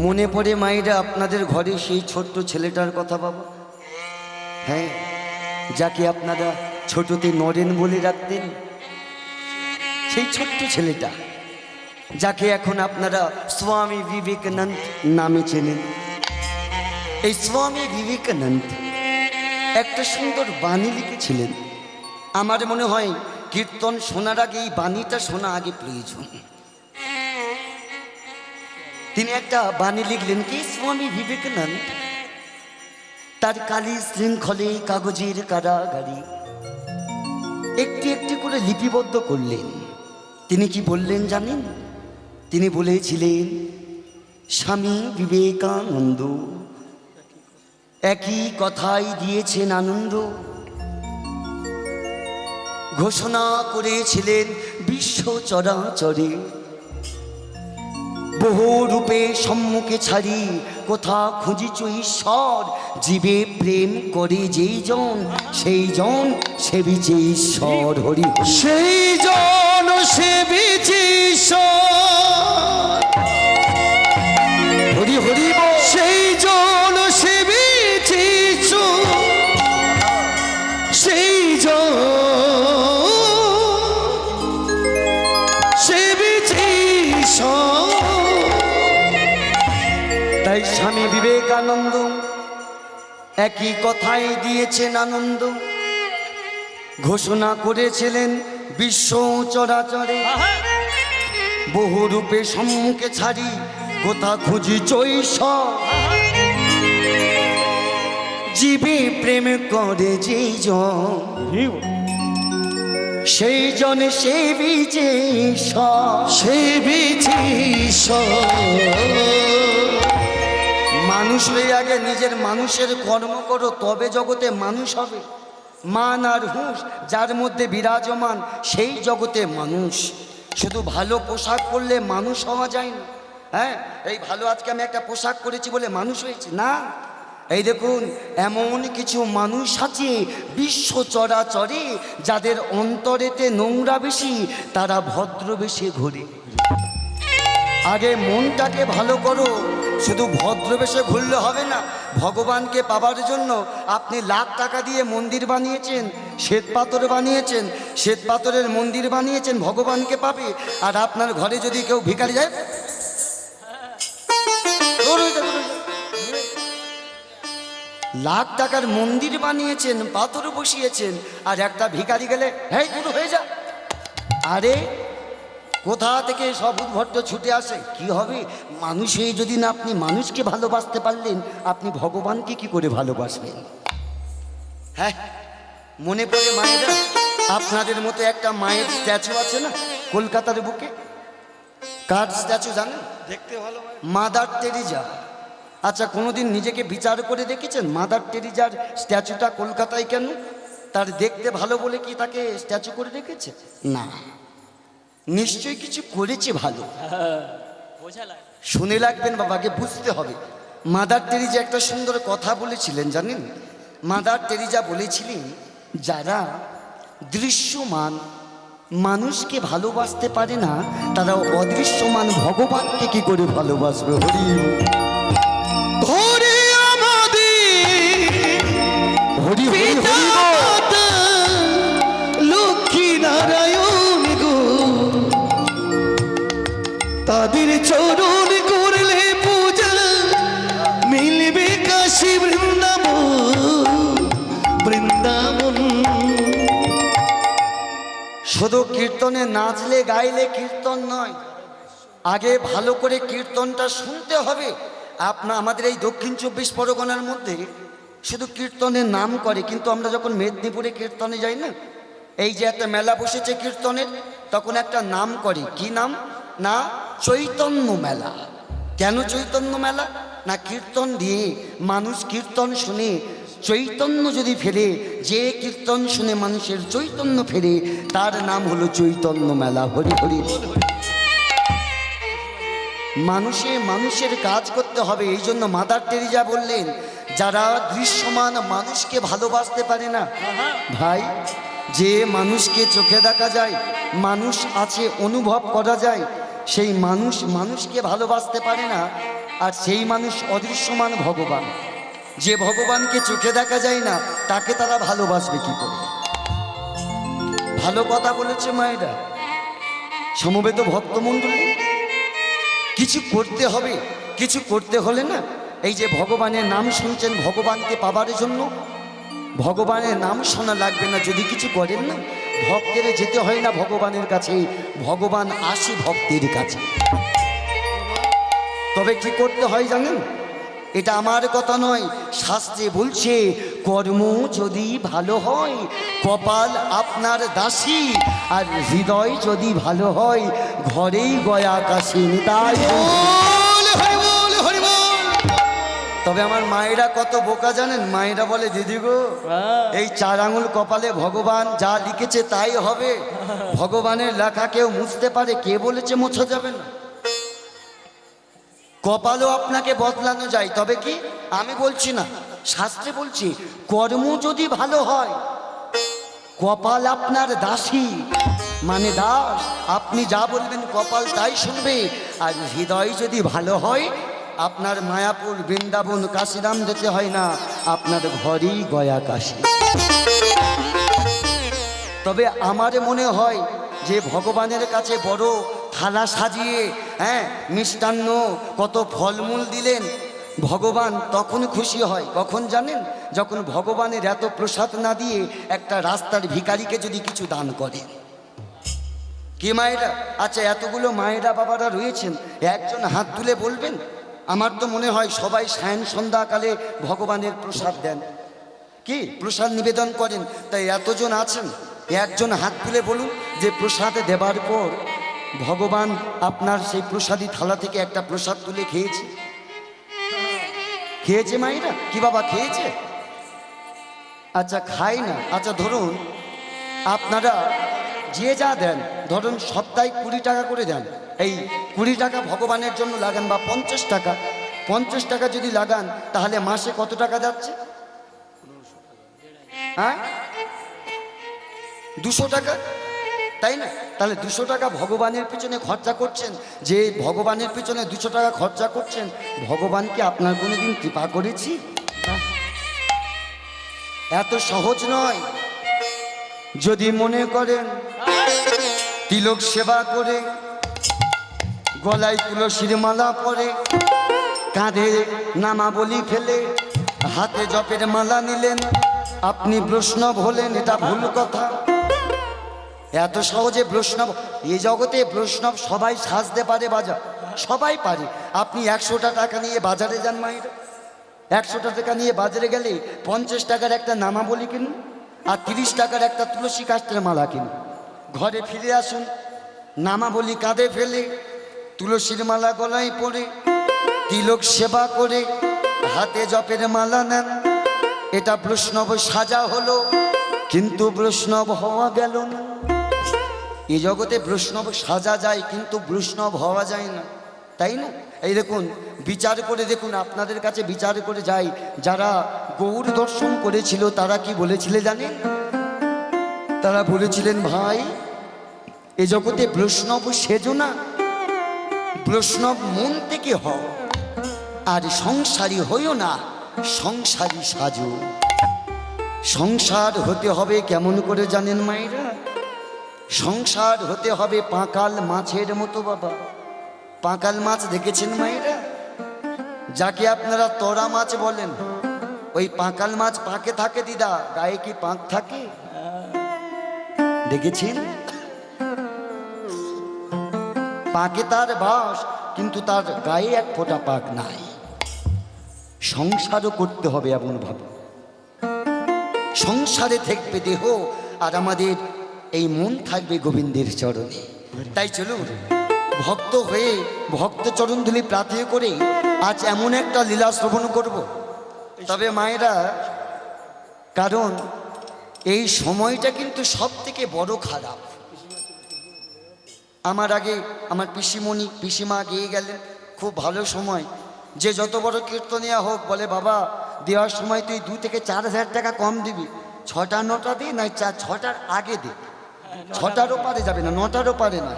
মনে পড়ে মায়েরা আপনাদের ঘরে সেই ছোট্ট ছেলেটার কথা বাবা? হ্যাঁ, যাকে আপনারা ছোটতে নরেন বলে রাখতেন, সেই ছোট্ট ছেলেটা যাকে এখন আপনারা স্বামী বিবেকানন্দ নামে চেনেন। এই স্বামী বিবেকানন্দ একটা সুন্দর বাণী লিখেছিলেন। আমার মনে হয় কীর্তন শোনার আগে এই বাণীটা শোনা আগে প্রয়োজন। তিনি একটা বাণী লিখলেন কি, স্বামী বিবেকানন্দ তার কালি শৃঙ্খলে কাগজের কারাগারি একটি একটি করে লিপিবদ্ধ করলেন। তিনি কি বললেন জানেন? তিনি বলেছিলেন, স্বামী বিবেকানন্দ একই কথাই দিয়েছেন আনন্দ, ঘোষণা করেছিলেন বিশ্ব চরাচরে, বহু রূপে সম্মুখে ছাড়ি কোথা খুঁজিছ ঈশ্বর, জীবে প্রেম করে যেই জন সেই জন সেবিছে ঈশ্বর। হরি সেই জন সেবিছে ঈশ্বর, হরি হরি সেই জন সেবিছে ঈশ্বর, সেই জন সেবিছে ঈশ্বর। তাই স্বামী বিবেকানন্দ একই কথাই দিয়েছেন আনন্দ, ঘোষণা করেছিলেন বিশ্ব চরাচরে, বহু রূপে সম্মুখে ছাড়ি কোথা খুঁজি ঈশ্বর, জীবে প্রেম করে যেই জন সেই জনে সেবিছে ঈশ্বর। সেবিছে ঈশ্বর। মানুষ হয়ে আগে নিজের মানুষের কর্ম করো, তবে জগতে মানুষ হবে। মান আর হুঁশ যার মধ্যে বিরাজমান সেই জগতে মানুষ। শুধু ভালো পোশাক পরলে মানুষ হওয়া যায় না। হ্যাঁ, এই ভালো আজকে আমি একটা পোশাক পরেছি বলে মানুষ হয়েছে না। এই দেখুন, এমন কিছু মানুষ আছে বিশ্ব চরাচরে যাদের অন্তরেতে নোংরা বেশি, তারা ভদ্র বেশে ঘোরে। আগে মনটাকে ভালো করো, শুধু ভদ্রবেশে ঘুরলে হবে না। ভগবানকে পাবার জন্য আপনি লাখ টাকা দিয়ে মন্দির বানিয়েছেন, শ্বেত পাথর বানিয়েছেন, শ্বেত পাথরের মন্দির বানিয়েছেন, ভগবানকে পাবে। আর আপনার ঘরে যদি কেউ ভিখারি যায়, লাখ টাকার মন্দির বানিয়েছেন, পাথর বসিয়েছেন, আর একটা ভিখারি গেলে হেই দূর হয়ে যা। আরে কোথা থেকে সব উদ্ভট ছুটে আসে? কি হবে? মানুষ হয়ে যদি না আপনি মানুষকে ভালোবাসতে পারলেন, আপনি ভগবানকে কি করে ভালোবাসবেন? হ্যাঁ, মনে পড়ে মায়েরা, আপনাদের মতো একটা মায়ের স্ট্যাচু আছে না কলকাতার বুকে? কার স্ট্যাচু জানেন? দেখতে ভালো, মাদার টেরিজা। আচ্ছা, কোনোদিন নিজেকে বিচার করে দেখেছেন মাদার টেরিজার স্ট্যাচুটা কলকাতায় কেন? তার দেখতে ভালো বলে কি তাকে স্ট্যাচু করে রেখেছে? না, নিশ্চয়ই কিছু করেছে ভালো। শুনে লাগবেন বাবাকে, বুঝতে হবে। মাদার টেরিজা একটা সুন্দর কথা বলেছিলেন জানেন? মাদার টেরিজা বলেছিলেন, যারা দৃশ্যমান মানুষকে ভালোবাসতে পারে না, তারা অদৃশ্যমান ভগবানকে কি করে ভালোবাসবে? হরি হরি আমাদের হরি হরি পিতা হরি। মাতা লক্ষ্মী নারায়ণ গো, তাদের চরণ করলে পূজা, মিলবে কাশী বৃন্দাবন, বৃন্দাবন। শুধু কীর্তনে নাচলে গাইলে কীর্তন নয়, আগে ভালো করে কীর্তনটা শুনতে হবে। আমাদের এই দক্ষিণ 24 পরগনার মধ্যে শুধু কীর্তনের নাম করে, কিন্তু আমরা যখন মেদিনীপুরে কীর্তনে যাই না, এই যে একটা মেলা বসেছে কীর্তনের, তখন একটা নাম করে। কি নাম? না, চৈতন্য মেলা। কেন চৈতন্য মেলা? না, কীর্তন দিয়ে মানুষ কীর্তন শুনে চৈতন্য যদি ফেরে, যে কীর্তন শুনে মানুষের চৈতন্য ফেরে, তার নাম হলো চৈতন্য মেলা। হরি হরি। মানুষের কাজ করতে হবে। এই জন্য মাদার টেরিজা বললেন, যারা দৃশ্যমান মানুষকে ভালোবাসতে পারে না, ভাই, যে মানুষকে চোখে দেখা যায়, মানুষ আছে অনুভব করা যায়, সেই মানুষকে ভালোবাসতে পারে না, আর সেই মানুষ অদৃশ্যমান ভগবান। যে ভগবানকে চোখে দেখা যায় না তাকে তারা ভালোবাসবে কি করে? ভালো কথা বলেছে মায়েরা। সমবেত ভক্তমণ্ডলী, কিছু করতে হবে। কিছু করতে হলে না, এই যে ভগবানের নাম শুনছেন, ভগবানকে পাবার জন্য ভগবানের নাম শোনা লাগবে না। যদি কিছু করেন না, ভক্তের যেতে হয় না ভগবানের কাছে, ভগবান আসে ভক্তের কাছে। তবে কি করতে হয় জানেন? এটা আমার কথা নয়, শাস্ত্রে বলছে, কর্ম যদি ভালো হয় কপাল আপনার দাসী, আর হৃদয় যদি ভালো হয় ঘরেই গয়া কাশী। তাই তবে আমার মায়েরা কত বোকা জানেন? মায়েরা বলে, দিদি গো, এই 4 আঙুল কপালে ভগবান যা লিখেছে তাই হবে। ভগবানের লেখা কেউ মুছতে পারে? কে বলেছে মোছা যাবে না? কপালও আপনাকে বদলানো যায়। তবে কি, আমি বলছি না, শাস্ত্রে বলছি, কর্ম যদি ভালো হয় কপাল আপনার দাসী, মানে দাস। আপনি যা বলবেন কপাল তাই শুনবে। আর হৃদয় যদি ভালো হয়, আপনার মায়াপুর, বৃন্দাবন, কাশিরাম যেতে হয় না, আপনার ঘরেই গয়া কাশী। তবে আমার মনে হয় যে ভগবানের কাছে বড় থালা সাজিয়ে, মিষ্টান্ন, কত ফলমূল দিলেন, ভগবান তখন খুশি হয়। কখন জানেন? যখন ভগবানের এত প্রসাদ না দিয়ে একটা রাস্তার ভিখারিকে যদি কিছু দান করে। কি মায়েরা? আচ্ছা, এতগুলো মায়েরা বাবারা রয়েছেন, একজন হাত তুলে বলবেন? আমার তো মনে হয় সবাই সায়ন সন্ধ্যাকালে ভগবানের প্রসাদ দেন, কি প্রসাদ নিবেদন করেন। তাই এতজন আছেন, একজন হাত তুলে বলুন যে প্রসাদ দেবার পর ভগবান আপনার সেই প্রসাদী থালা থেকে একটা প্রসাদ তুলে খেয়েছে। খেয়েছে মায়েরা? কি বাবা খেয়েছে? আচ্ছা, খাই না। আচ্ছা, ধরুন আপনারা যে যা দেন, ধরুন সপ্তাহে 20 টাকা করে দেন। এই 20 টাকা ভগবানের জন্য লাগান, বা 50 টাকা। 50 টাকা যদি লাগান, তাহলে মাসে কত টাকা যাচ্ছে? 200 টাকা, তাই না? তাহলে 200 টাকা ভগবানের পিছনে খরচা করছেন। যে ভগবানের পিছনে 200 টাকা খরচা করছেন, ভগবানকে আপনার কোনোদিন কৃপা করেছি? এত সহজ নয়। যদি মনে করেন তিলক সেবা করে, গলায় তুলসীর মালা পরে, কাঁধে নামাবলি ফেলে, হাতে জপের মালা নিলেন, আপনি বৈষ্ণব হলেন, এটা ভুল কথা। এত সহজে বৈষ্ণব, এই জগতে বৈষ্ণব সবাই সাজতে পারে, বাজার সবাই পারে। আপনি 100টা টাকা নিয়ে বাজারে যান মায়ের, 100টা টাকা নিয়ে বাজারে গেলে 50 টাকার একটা নামাবলি কিনুন, আর 30 টাকার একটা তুলসী কাষ্ঠের মালা কিনুন। ঘরে ফিরে আসুন, নামাবলি কাঁধে ফেলে, তুলসীর মালা গলায় পরে, তিলক সেবা করে, হাতে জপের মালা নেন। এটা বৈষ্ণব সাজা হলো, কিন্তু বৈষ্ণব হওয়া গেল না। এই জগতে বৈষ্ণব সাজা যায়, কিন্তু বৈষ্ণব হওয়া যায় না, তাই না? এই দেখুন, বিচার করে দেখুন, আপনাদের কাছে বিচার করে যাই, যারা গৌর দর্শন করেছিল তারা কি বলেছিলেন জানেন? তারা বলেছিলেন, ভাই এ জগতে বৈষ্ণব সেজো না, বৈষ্ণব মন থেকে হও, আর সংসারী হইও না, সংসারী সাজো। সংসার হতে হবে কেমন করে জানেন মায়েরা? সংসার হতে হবে পাঁকাল মাছের মতো বাবা। পাঁকাল মাছ দেখেছেন মায়েরা? যাকে আপনারা তোরা মাছ বলেন, ওই পাঁকাল মাছ পাঁকে থাকে দিদা, গায়ে কি পাঁক থাকে? দেখেছেন? পাঁকে তার বাস, কিন্তু তার গায়ে এক ফোঁটা পাক নাই। সংসারও করতে হবে এমন ভাবে, সংসারে থাকবে দেহ, আর আমাদের এই মন থাকবে গোবিন্দের চরণে। তাই চলুন ভক্ত হয়ে ভক্ত চরণ ধুলি প্রার্থনা করে আজ এমন একটা লীলা শ্রবণ করব। তবে মায়েরা, কারণ এই সময়টা কিন্তু সব থেকে বড় খারাপ। আমার আগে আমার পিসিমণি পিসিমা গিয়ে গেলেন, খুব ভালো সময়। যে যত বড় কীর্তনিয়া হোক বলে, বাবা দেওয়ার সময় তুই 2 থেকে 4 হাজার টাকা কম দিবি, 6টা 9টা দে, না 6টার আগে দে। 6টারও পারে যাবে না, 9টারও পারে না,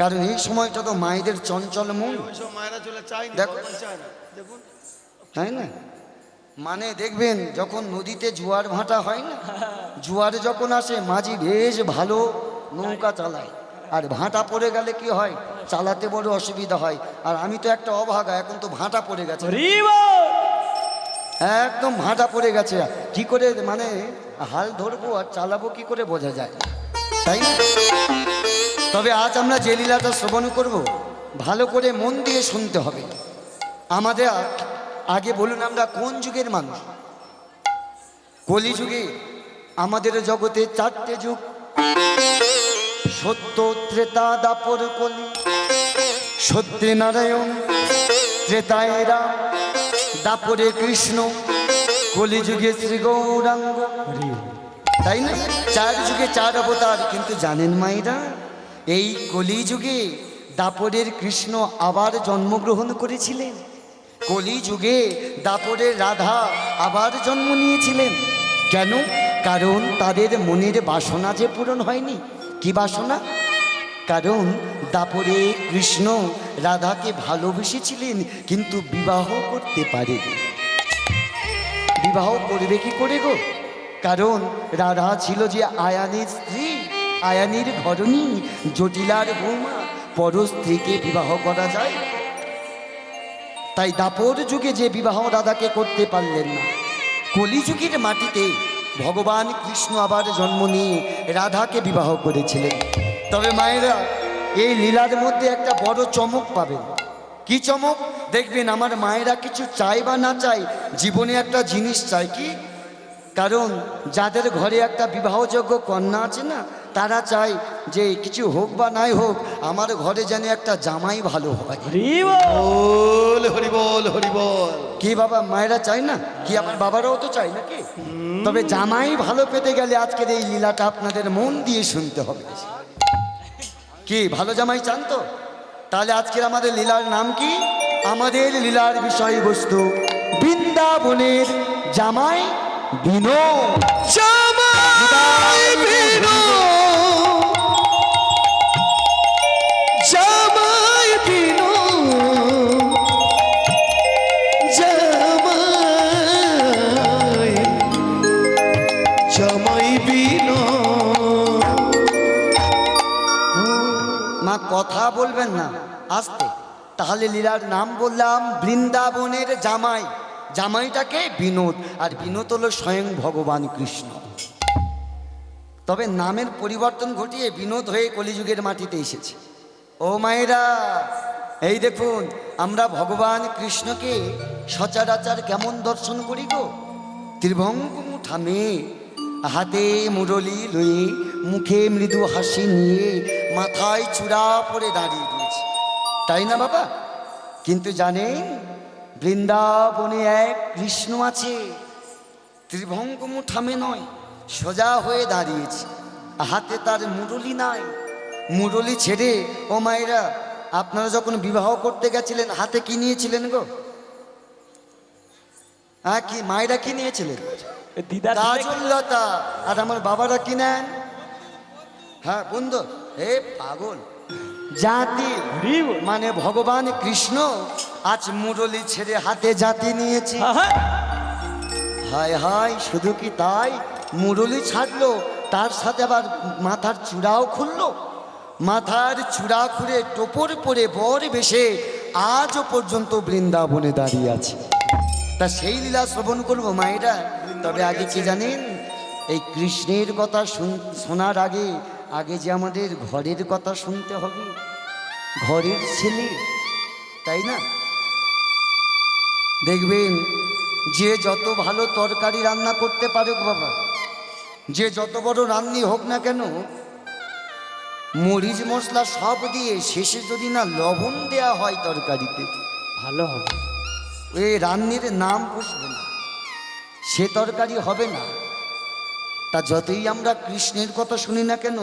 কারণ এই সময়টা তো মায়েদের চঞ্চল মন, ওইসব মায়েরা চলে চায় না, দেখো। ভগবান চায় না। দেখুন তাই না? মানে দেখবেন যখন নদীতে জোয়ার ভাটা হয় না, জোয়ার যখন আসে মাঝি বেশ ভালো নৌকা চালায়, আর ভাটা পড়ে গেলে কি হয়, চালাতে বড় অসুবিধা হয়। আর আমি তো একটা অভাগা, এখন তো ভাটা পড়ে গেছে, একদম ভাটা পড়ে গেছে, কি করে মানে হাল ধরবো আর চালাবো কি করে বোঝা যায়, তাই না? তবে আজ আমরা যে লীলাটা শ্রবণ করব, ভালো করে মন দিয়ে শুনতে হবে। আমাদের আগে বলুন, আমরা কোন যুগের মানুষ? কলিযুগে। আমাদের জগতে চারটে যুগ, সত্য, ত্রেতা, দাপর, কলি। সত্যে নারায়ণ, ত্রেতায় রাম, দাপরে কৃষ্ণ, কলিযুগে শ্রী গৌরাঙ্গ। তাই না? চার যুগে চার অবতার। কিন্তু জানেন মায়েরা, এই কলিযুগে দাপরের কৃষ্ণ আবার জন্মগ্রহণ করেছিলেন। কলিযুগে দাপরের রাধা আবার জন্ম নিয়েছিলেন। কেন? কারণ তাদের মনের বাসনা যে পূরণ হয়নি। কি বাসনা? কারণ দাপরে কৃষ্ণ রাধাকে ভালোবেসেছিলেন, কিন্তু বিবাহ করতে পারেনি। বিবাহ করবে কি করে গো? কারণ রাধা ছিল যে আয়ানের স্ত্রী, আয়ানের ঘরণী, জটিলার বৌমা। পর স্ত্রীকে বিবাহ করা যায়? তাই দাপর যুগে যে বিবাহ রাধাকে করতে পারলেন না, কলিযুগের মাটিতে ভগবান কৃষ্ণ আবার জন্ম নিয়ে রাধাকে বিবাহ করেছিলেন। তবে মায়েরা, এই লীলার মধ্যে একটা বড় চমক পাবেন। কি চমক? দেখবেন আমার মায়েরা কিছু চাই বা না চাই, জীবনে একটা জিনিস চাই। কি? কারণ যাদের ঘরে একটা বিবাহযোগ্য কন্যা আছে না, তারা চায় যে কিছু হোক বা নাই হোক, আমার ঘরে যেন একটা জামাই ভালো হয়। বল হরি বল, হরি বল। কি বাবা, মায়েরা চায় না? কি আমার বাবারাও তো চায় নাকি? তবে জামাই ভালো পেতে গেলে আজকের এই লীলাটা আপনাদের মন দিয়ে শুনতে হবে। কি ভালো জামাই চান তো? তাহলে আজকের আমাদের লীলার নাম কি? আমাদের লীলার বিষয়বস্তু বৃন্দাবনের জামাই বিনোদ। জামাই বিনো, জামাই বিনো, জামাই, জামাই বিনো। মা কথা বলবেন না, আস্তে। তাহলে লীলার নাম বললাম বৃন্দাবনের জামাই। জামাইটাকে বিনোদ, আর বিনোদ হলো স্বয়ং ভগবান কৃষ্ণ। তবে নামের পরিবর্তন ঘটিয়ে বিনোদ হয়ে কলিযুগের মাটিতে এসেছে। ও মায়েরা, এই দেখুন, আমরা ভগবান কৃষ্ণকে সচরাচর কেমন দর্শন করি গো? ত্রিভঙ্গ থামে, হাতে মুরলি লয়ে, মুখে মৃদু হাসি নিয়ে, মাথায় চূড়া পরে দাঁড়িয়ে দিয়েছে, তাই না বাবা? কিন্তু জানেন, বৃন্দাবনে এক কৃষ্ণ আছে, ত্রিভঙ্গ থামে নয়, সোজা হয়ে দাঁড়িয়েছে, হাতে তার মুরলি নাই। মুরলি ছেড়ে, ও মায়েরা, আপনারা যখন বিবাহ করতে গেছিলেন হাতে কি নিয়েছিলেন গো? হ্যাঁ, কি মায়েরা কি নিয়েছিলেন? কাজললতা। আর আমার বাবারা কি নেন? হ্যাঁ বন্ধু, হে পাগল জাতি, মানে ভগবান কৃষ্ণ আজ মুরলি ছেড়ে হাতে জাতি নিয়েছে। হায় হায়, শুধু কি তাই? মুরলি ছাড়লো, তার সাথে আবার মাথার চূড়াও খুললো। মাথার চূড়া খুলে টোপর পরে বর বেশে আজও পর্যন্ত বৃন্দাবনে দাঁড়িয়ে আছে। তা সেই লীলা শ্রবণ করবো মায়েরা। তবে আগে কি জানেন, এই কৃষ্ণের কথা শোনার আগে আগে যে আমাদের ঘরের কথা শুনতে হবে। ঘরের ছেলে, তাই না? দেখবেন, যে যত ভালো তরকারি রান্না করতে পারুক বাবা, যে যত বড় রান্নি হোক না কেন, মরিচ মশলা সব দিয়ে শেষে যদি না লবণ দেয়া হয় তরকারিতে, ভালো হবে। ওই রান্নির নাম পুষবে না, সে তরকারি হবে না। তা যতই আমরা কৃষ্ণের কথা শুনি না কেন,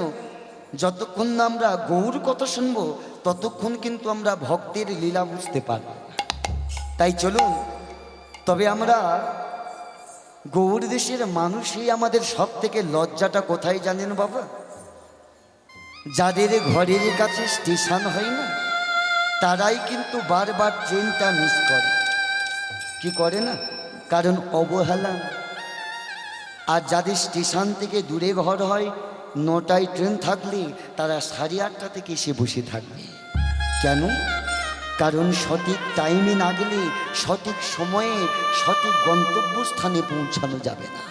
যতক্ষণ না আমরা গৌর কথা শুনবো, ততক্ষণ কিন্তু আমরা ভক্তের লীলা বুঝতে পারব। তাই চলুন, তবে আমরা গৌর দেশের মানুষই আমাদের সব থেকে লজ্জাটা কোথায় জানেন বাবা? যাদের ঘরের কাছে স্টেশন হয় না, তারাই কিন্তু বারবার ট্রেনটা মিস করে। কি করে না? কারণ অবহেলা। আর যাদের স্টেশন থেকে দূরে ঘর হয়, 9টায় ট্রেন থাকলে তারা 8:30 থেকে এসে বসে থাকবে। কেন? কারণ সঠিক টাইমে না গেলে সঠিক সময়ে সঠিক গন্তব্যস্থানে পৌঁছানো যাবে না।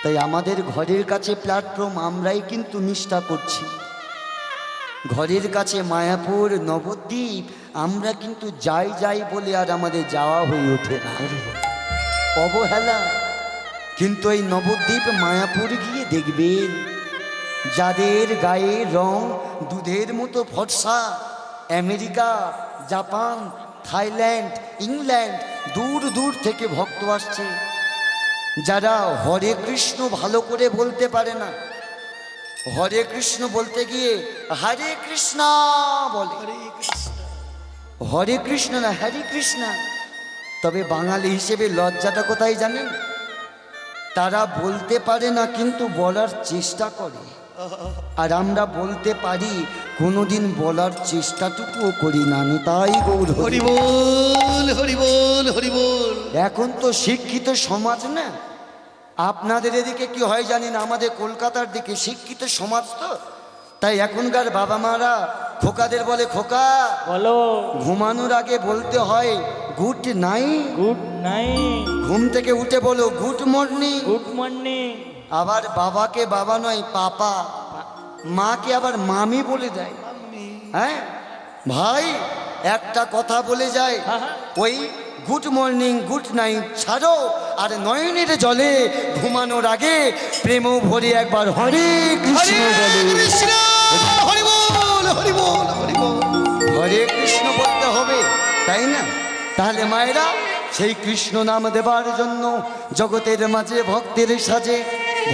তাই আমাদের ঘরের কাছে প্ল্যাটফর্ম আমরাই কিন্তু মিসটা করছি। ঘরের কাছে মায়াপুর, নবদ্বীপ আমরা কিন্তু যাই যাই বলে আর আমাদের যাওয়া হয়ে ওঠে না, অবহেলা। কিন্তু এই নবদ্বীপ মায়াপুর গিয়ে দেখবেন, যাদের গায়ে রং দুধের মতো ফর্সা, আমেরিকা, জাপান, থাইল্যান্ড, ইংল্যান্ড দূর দূর থেকে ভক্ত আসছে, যারা হরে কৃষ্ণ ভালো করে বলতে পারে না, হরে কৃষ্ণ বলতে গিয়ে হরে কৃষ্ণ বলে, হরে কৃষ্ণ না হরে কৃষ্ণ। তবে বাঙালি হিসেবে লজ্জাটা কোথায় জানেন? তারা বলতে পারে না কিন্তু বলার চেষ্টা করে, আর আমরা বলতে পারি কোনোদিন বলার চেষ্টাটুকুও করি না। তাই গৌর হরি বল, হরি বল, হরি বল। এখন তো শিক্ষিত সমাজ না, আপনাদের এদিকে কি হয় জানি না, আমাদের কলকাতার দিকে শিক্ষিত সমাজ তো, তাই এখনকার বাবা মারা খোকাদের বলে, খোকা বলো, ঘুমানোর আগে বলতে হয় গুড নাইট, গুড নাইট, ঘুম থেকে উঠে বলো গুড মর্নিং। Good morning. আবার বাবাকে বাবা নয় পাপা, মাকে আবার মামি বলে দেয়। হ্যাঁ ভাই, একটা কথা বলে যায়, ওই গুড মর্নিং গুড নাইট ছাড়ো, আর নয়নের জলে ঘুমানোর আগে প্রেম ভরে একবার হরে কৃষ্ণ বলে। কৃষ্ণ, হরি বল, হরি বল, হরি বল। হরে কৃষ্ণ বলতে হবে, তাই না? তাহলে মায়েরা, সেই কৃষ্ণ নাম দেবার জন্য জগতের মাঝে ভক্তের সাজে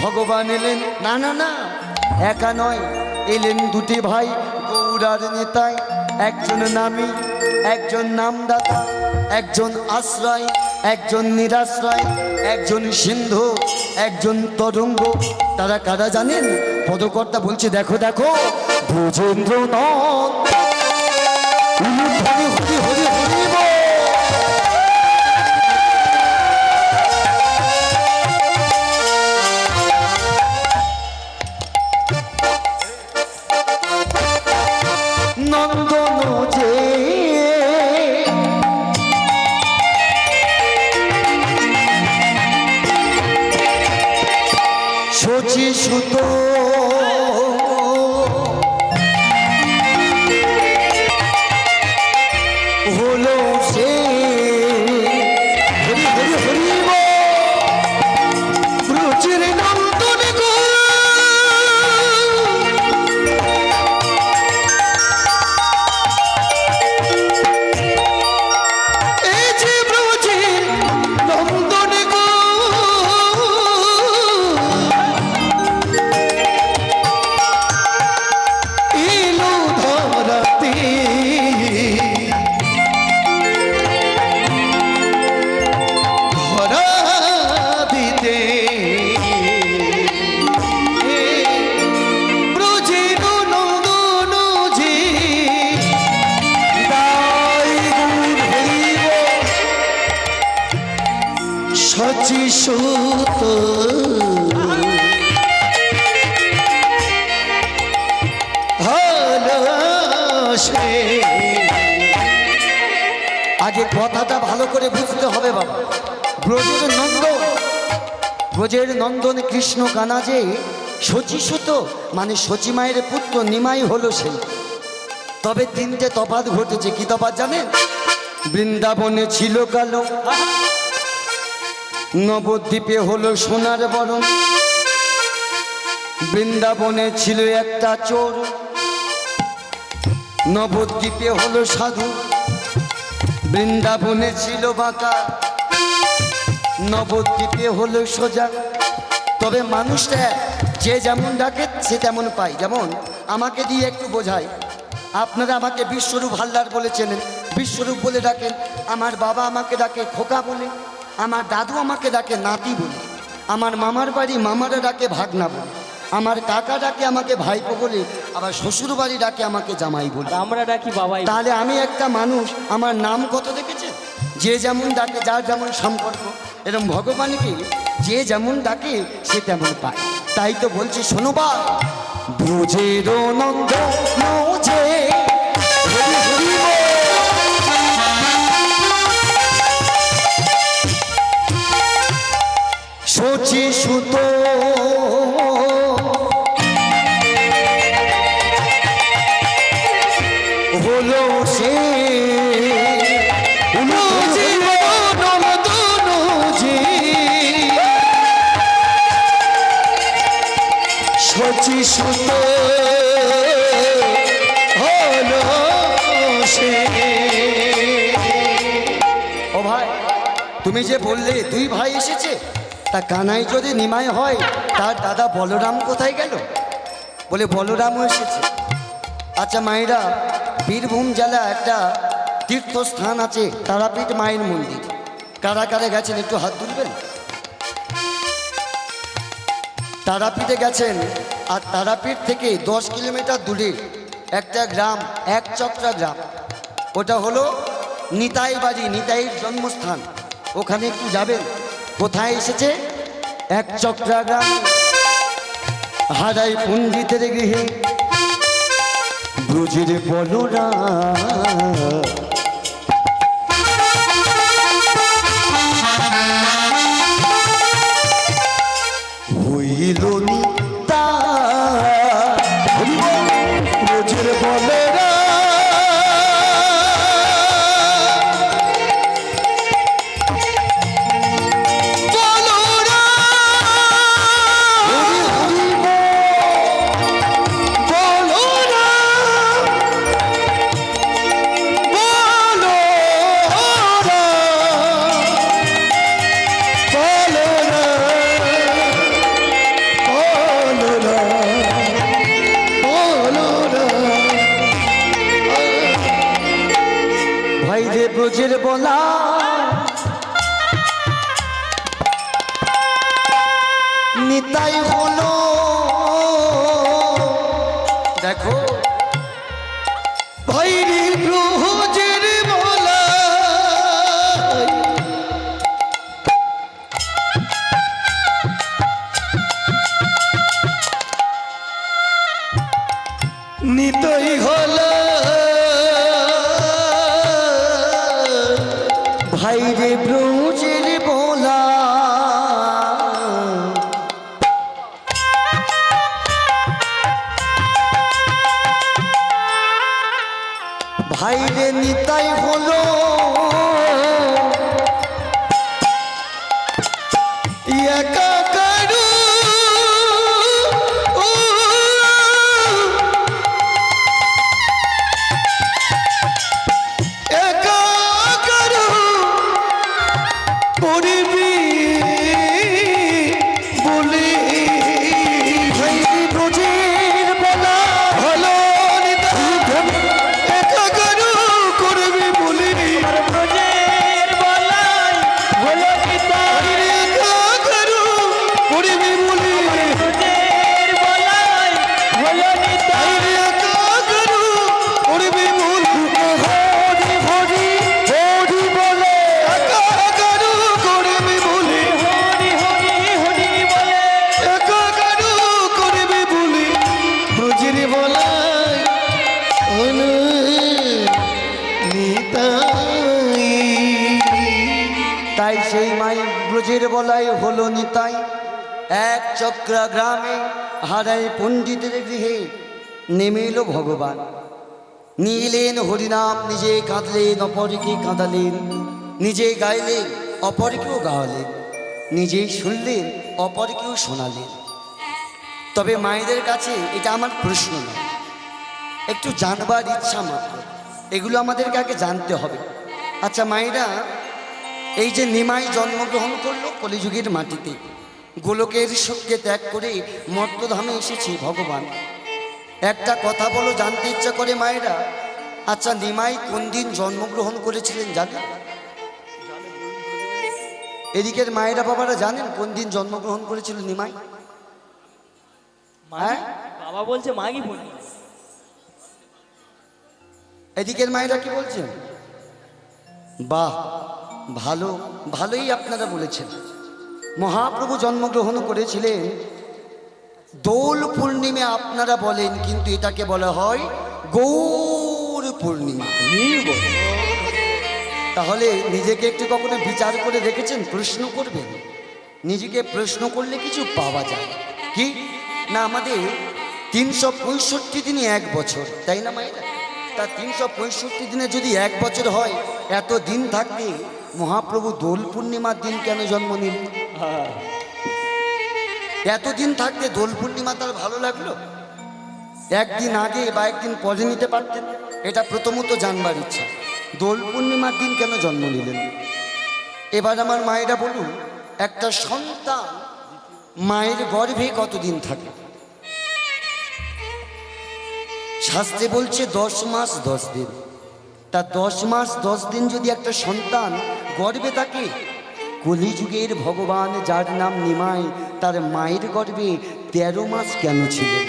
ভগবান এলেন। না না না, একা নয়, এলেন দুটি ভাই গৌরার নেতায়, একজন নামী, একজন নামদাতা, একজন আশ্রয়, একজন নিরাশ্রয়, একজন সিন্ধু, একজন তরঙ্গ। তারা কারা জানেন? পদকর্তা বলছে, দেখো দেখো, ব্রজেন্দ্র নন্দ। হরি হরি হরি হরি বল। নন্দন যে শচী সুত হলো সে, হরি হরি হরি বল। ব্রজের নন্দন গো, এই যে ব্রজের নন্দন গো, এলো ধরাতে ধরা দিতে। ব্রজের নন্দন যে তাই গুণ হইব। শচী সুত হলো সে। আগে কথাটা ভালো করে বুঝতে হবে বাবা। ব্রজের নন্দন, ব্রজের নন্দন কৃষ্ণ কানা যে শচী সুত, মানে শচী মায়ের পুত্র নিমাই হলো সেই। তবে তিনটে তফাৎ ঘটেছে। কি তফাৎ জানেন? বৃন্দাবনে ছিল কালো, নবদ্বীপে হলো সোনার বরণ। বৃন্দাবনে ছিল একটা চোর, নবদ্বীপে হলো সাধু। বৃন্দাবনে ছিল বাঁকা, নবদ্বীপে হলো সোজা। তবে মানুষটা যে যেমন ডাকে সে তেমন পায়। যেমন আমাকে দিয়ে একটু বোঝায়, আপনারা আমাকে বিশ্বরূপ হালদার বলে চেনেন, বিশ্বরূপ বলে ডাকেন। আমার বাবা আমাকে ডাকে খোকা বলে, আমার দাদু আমাকে ডাকে নাতি বলে, আমার মামার বাড়ি মামারা ডাকে ভাগনা বলে। আমার কাকা ডাকে আমাকে ভাইপো বলে, আবার শ্বশুর বাড়ি ডাকে আমাকে জামাই বলে। আর আমরা ডাকি বাবাই। তাহলে আমি একটা মানুষ, আমার নাম কত দেখেছে? যে যেমন ডাকে, যার যেমন সম্পর্ক, এরকম ভগবানকে যে যেমন ডাকে সে তেমন পায়। তাই তো বলছি, শোনো বা ব্রজের নন্দ যে হরি হরি বল। শচী সুত হলো সে শচী সুত হলো সে। ও ভাই, তুমি যে বললে দুই ভাই এসেছে, তা কানাই যদি নিমাই হয়, তার দাদা বলরাম কোথায় গেল? বলে বলরামও এসেছে। আচ্ছা মায়েরা, বীরভূম জেলা একটা তীর্থস্থান আছে তারাপীঠ মায়ের মন্দির। কারা কারা গেছেন একটু হাত তুলবেন? তারাপীঠে গেছেন। আর তারাপীঠ থেকে 10 কিলোমিটার দূরে একটা গ্রাম, একচক্রা গ্রাম, ওটা হলো নিতাই বাড়ি, নিতাইয়ের জন্মস্থান। ওখানে একটু যাবেন। কোথায় এসেছে? একচক্রা গ্রাম, হারাই পণ্ডিতের গৃহে ব্রজের বলরাম। হইল নিতাই ব্রজের বলরাম। ব্রজের বলা নিতাই হলো, দেখো ভাইরে ব্রজের বলা। নিতাই হলো ভাইরে ব্রজের বলা। ভাইরে নিতাই হলো একা কারু, একা কারু পরিবি বলে। ভাইরে ব্রজের বলা হলো একা কারু করবি বলে। ব্রজের বলাই হলো নিতাই, একা কারু করবি বলে। ব্রজের বলাই হলো নিতাই। একা কারু করবি বলে। হরি হরি হরি বলে একা কারু করবি বলে। হরি হরি হরি বলে একা কারু করবি বলে। ব্রজের বলাই হলো নিতাই। তাই সেই মাই ব্রজের বলাই হলো নিতাই। এক চক্রা গ্রামে হারাই পণ্ডিতের গৃহে নেমে এলো ভগবান। নিলেন হরিনাম, নিজে কাঁদলেন, অপরকে কাঁদালেন। নিজে গাইলেন, অপরকেও গাওয়ালেন। নিজেই শুনলেন, অপরকেও শোনালেন। তবে মায়েদের কাছে এটা আমার প্রশ্ন না, একটু জানবার ইচ্ছা মাত্র। এগুলো আমাদেরকে আগে জানতে হবে। আচ্ছা মায়েরা, এই যে নিমাই জন্মগ্রহণ করলো কলিযুগের মাটিতে, গোলকের শোককে ত্যাগ করে মর্তধামে এসেছি ভগবান। একটা কথা বলো, জানতে ইচ্ছা করে মায়েরা। আচ্ছা নিমাই কোন দিন জন্মগ্রহণ করেছিলেন জানেন? এদিকের মায়েরা বাবারা জানেন কোন দিন জন্মগ্রহণ করেছিল নিমাই? হ্যাঁ বাবা বলছে মাঘী পূর্ণিমা। এদিকের মায়েরা কি বলছেন? বাহ, ভালো, ভালোই আপনারা বলেছেন। মহাপ্রভু জন্মগ্রহণ করেছিলেন দোল পূর্ণিমা আপনারা বলেন, কিন্তু এটাকে বলা হয় গৌর পূর্ণিমা। তাহলে নিজেকে একটু কখনো বিচার করে দেখেছেন? প্রশ্ন করবেন, নিজেকে প্রশ্ন করলে কিছু পাওয়া যায়। কি না, আমাদের 365 দিনে এক বছর, তাই না মায়েরা? তা 365 দিনে যদি এক বছর হয়, এত দিন থাকতে মহাপ্রভু দোল পূর্ণিমার দিন কেন জন্ম নিলেন? এতদিন থাকতে দোল পূর্ণিমা তার ভালো লাগলো? একদিন আগে বা একদিন পরে নিতে পারতেন। এটা প্রথমত জানবার ইচ্ছা, দোল পূর্ণিমার দিন কেন জন্ম নিলেন। এবার আমার মায়েরা বলুন, একটা সন্তান মায়ের গর্ভে কতদিন থাকে? শাস্ত্রে বলছে 10 মাস 10 দিন। তা 10 মাস 10 দিন যদি একটা সন্তান গর্ভে থাকে, কলিযুগের ভগবান যার নাম নিমাই, তার মায়ের গর্ভে 13 মাস কেন ছিলেন?